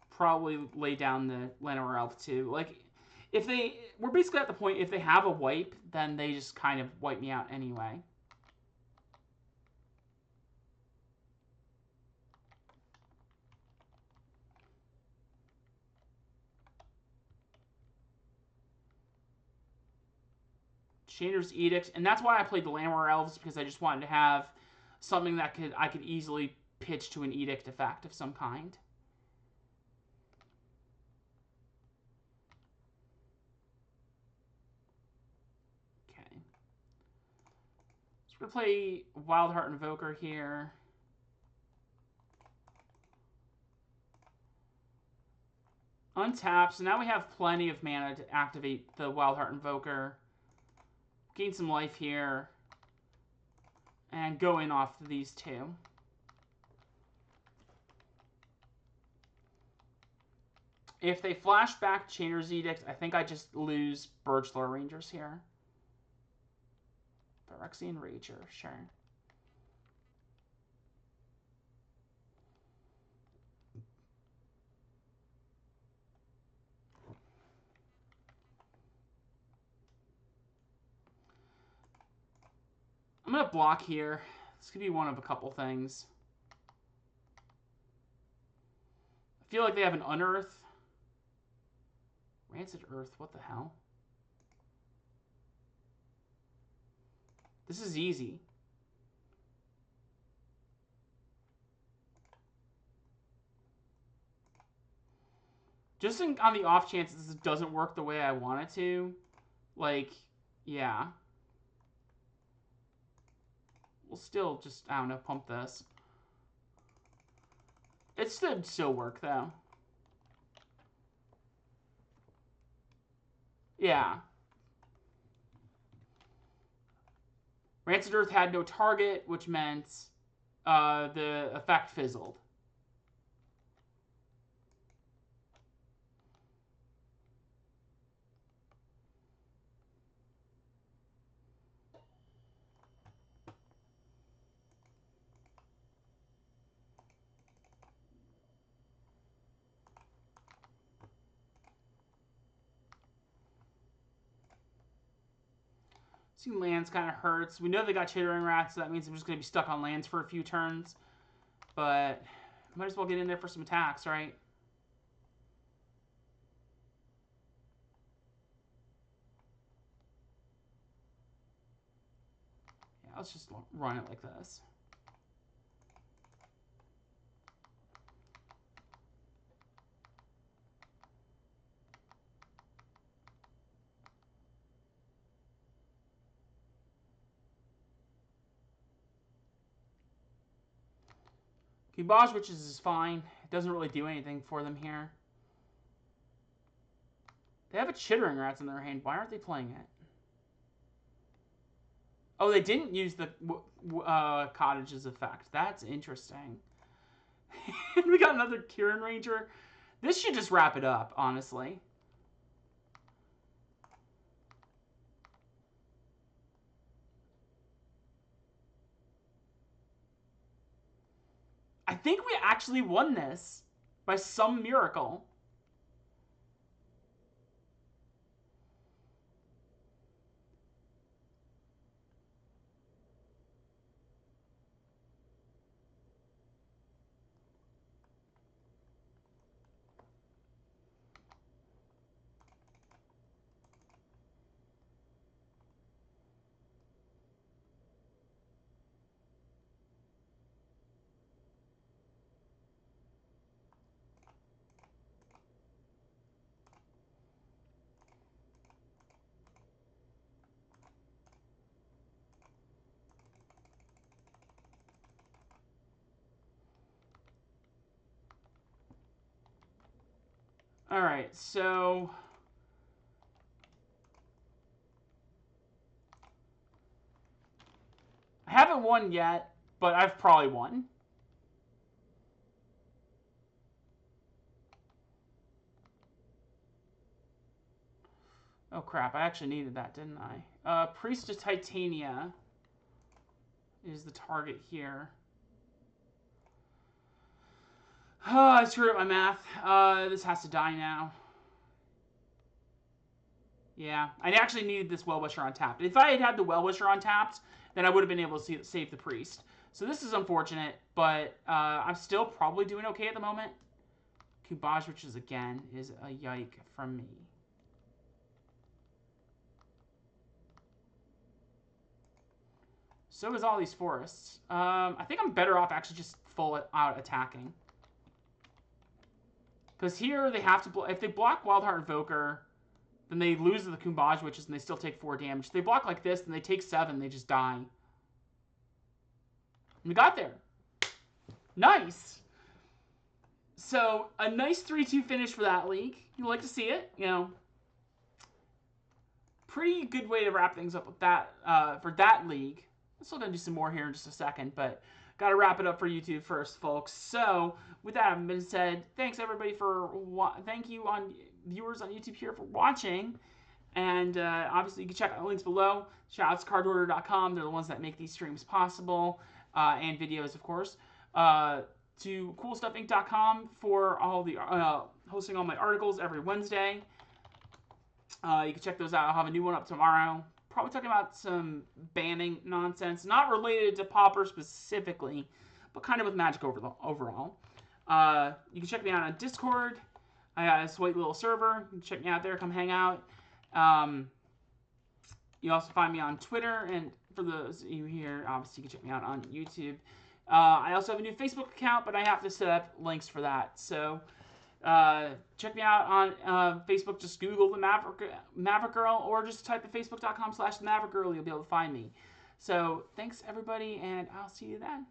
Probably lay down the Llanowar Elf too. Like, if we're basically at the point, if they have a wipe, then they just kind of wipe me out anyway. Chainer's Edict, and that's why I played the Llanowar Elves, because I just wanted to have something that I could easily pitch to an Edict effect of some kind. Okay. So we're going to play Wildheart Invoker here. Untap, so now we have plenty of mana to activate the Wildheart Invoker. Gain some life here. And go in off these two. If they flash back Chainer's Edict, I think I just lose Birchlore Rangers here. Phyrexian Ranger, sure. I'm going to block here. This could be one of a couple things. I feel like they have an Unearth. Rancid Earth, what the hell? This is easy. Just on the off chance this doesn't work the way I want it to, like, yeah. We'll still just, I don't know, pump this. It should still work, though. Yeah. Rancid Earth had no target, which meant the effect fizzled. Seeing lands kind of hurts. We know they got Chittering Rats, so that means I'm just going to be stuck on lands for a few turns. But might as well get in there for some attacks, right? Yeah, let's just run it like this. Boswiches is fine. It doesn't really do anything for them here. They have a Chittering Rats in their hand. Why aren't they playing it? Oh, they didn't use the Cottage's effect. That's interesting. We got another Quirion Ranger. This should just wrap it up, honestly. I think we actually won this by some miracle. All right, so I haven't won yet, but I've probably won. Oh crap, I actually needed that, didn't I? Priest of Titania is the target here. Oh, I screwed up my math. This has to die now. Yeah, I actually needed this Wellwisher untapped. If I had had the Wellwisher untapped, then I would have been able to save the Priest. So this is unfortunate, but I'm still probably doing okay at the moment. Kubaj, which is, again, is a yike from me. So is all these forests. I think I'm better off actually just full out attacking. Because here they have to... If they block Wildheart Invoker, then they lose the Kumbaj Witches and they still take 4 damage. If they block like this, then they take 7, they just die. And we got there. Nice! So, a nice 3-2 finish for that league. You like to see it, you know. Pretty good way to wrap things up with that, for that league. I'm still going to do some more here in just a second, but got to wrap it up for YouTube first, folks. So, with that having been said, thanks everybody for thank you on viewers on YouTube here for watching, and obviously you can check out the links below. Shout out to cardorder.com. They're the ones that make these streams possible, and videos, of course. To coolstuffinc.com for all the hosting all my articles every Wednesday. You can check those out. I'll have a new one up tomorrow. Probably talking about some banning nonsense, not related to Pauper specifically, but kind of with Magic overall. You can check me out on Discord. I got a sweet little server. You can check me out there. Come hang out. You also find me on Twitter, and for those of you here, obviously you can check me out on YouTube. I also have a new Facebook account, but I have to set up links for that. So check me out on Facebook. Just Google the Maverick Girl, or just type in facebook.com/Maverick Girl. You'll be able to find me. So thanks everybody, and I'll see you then.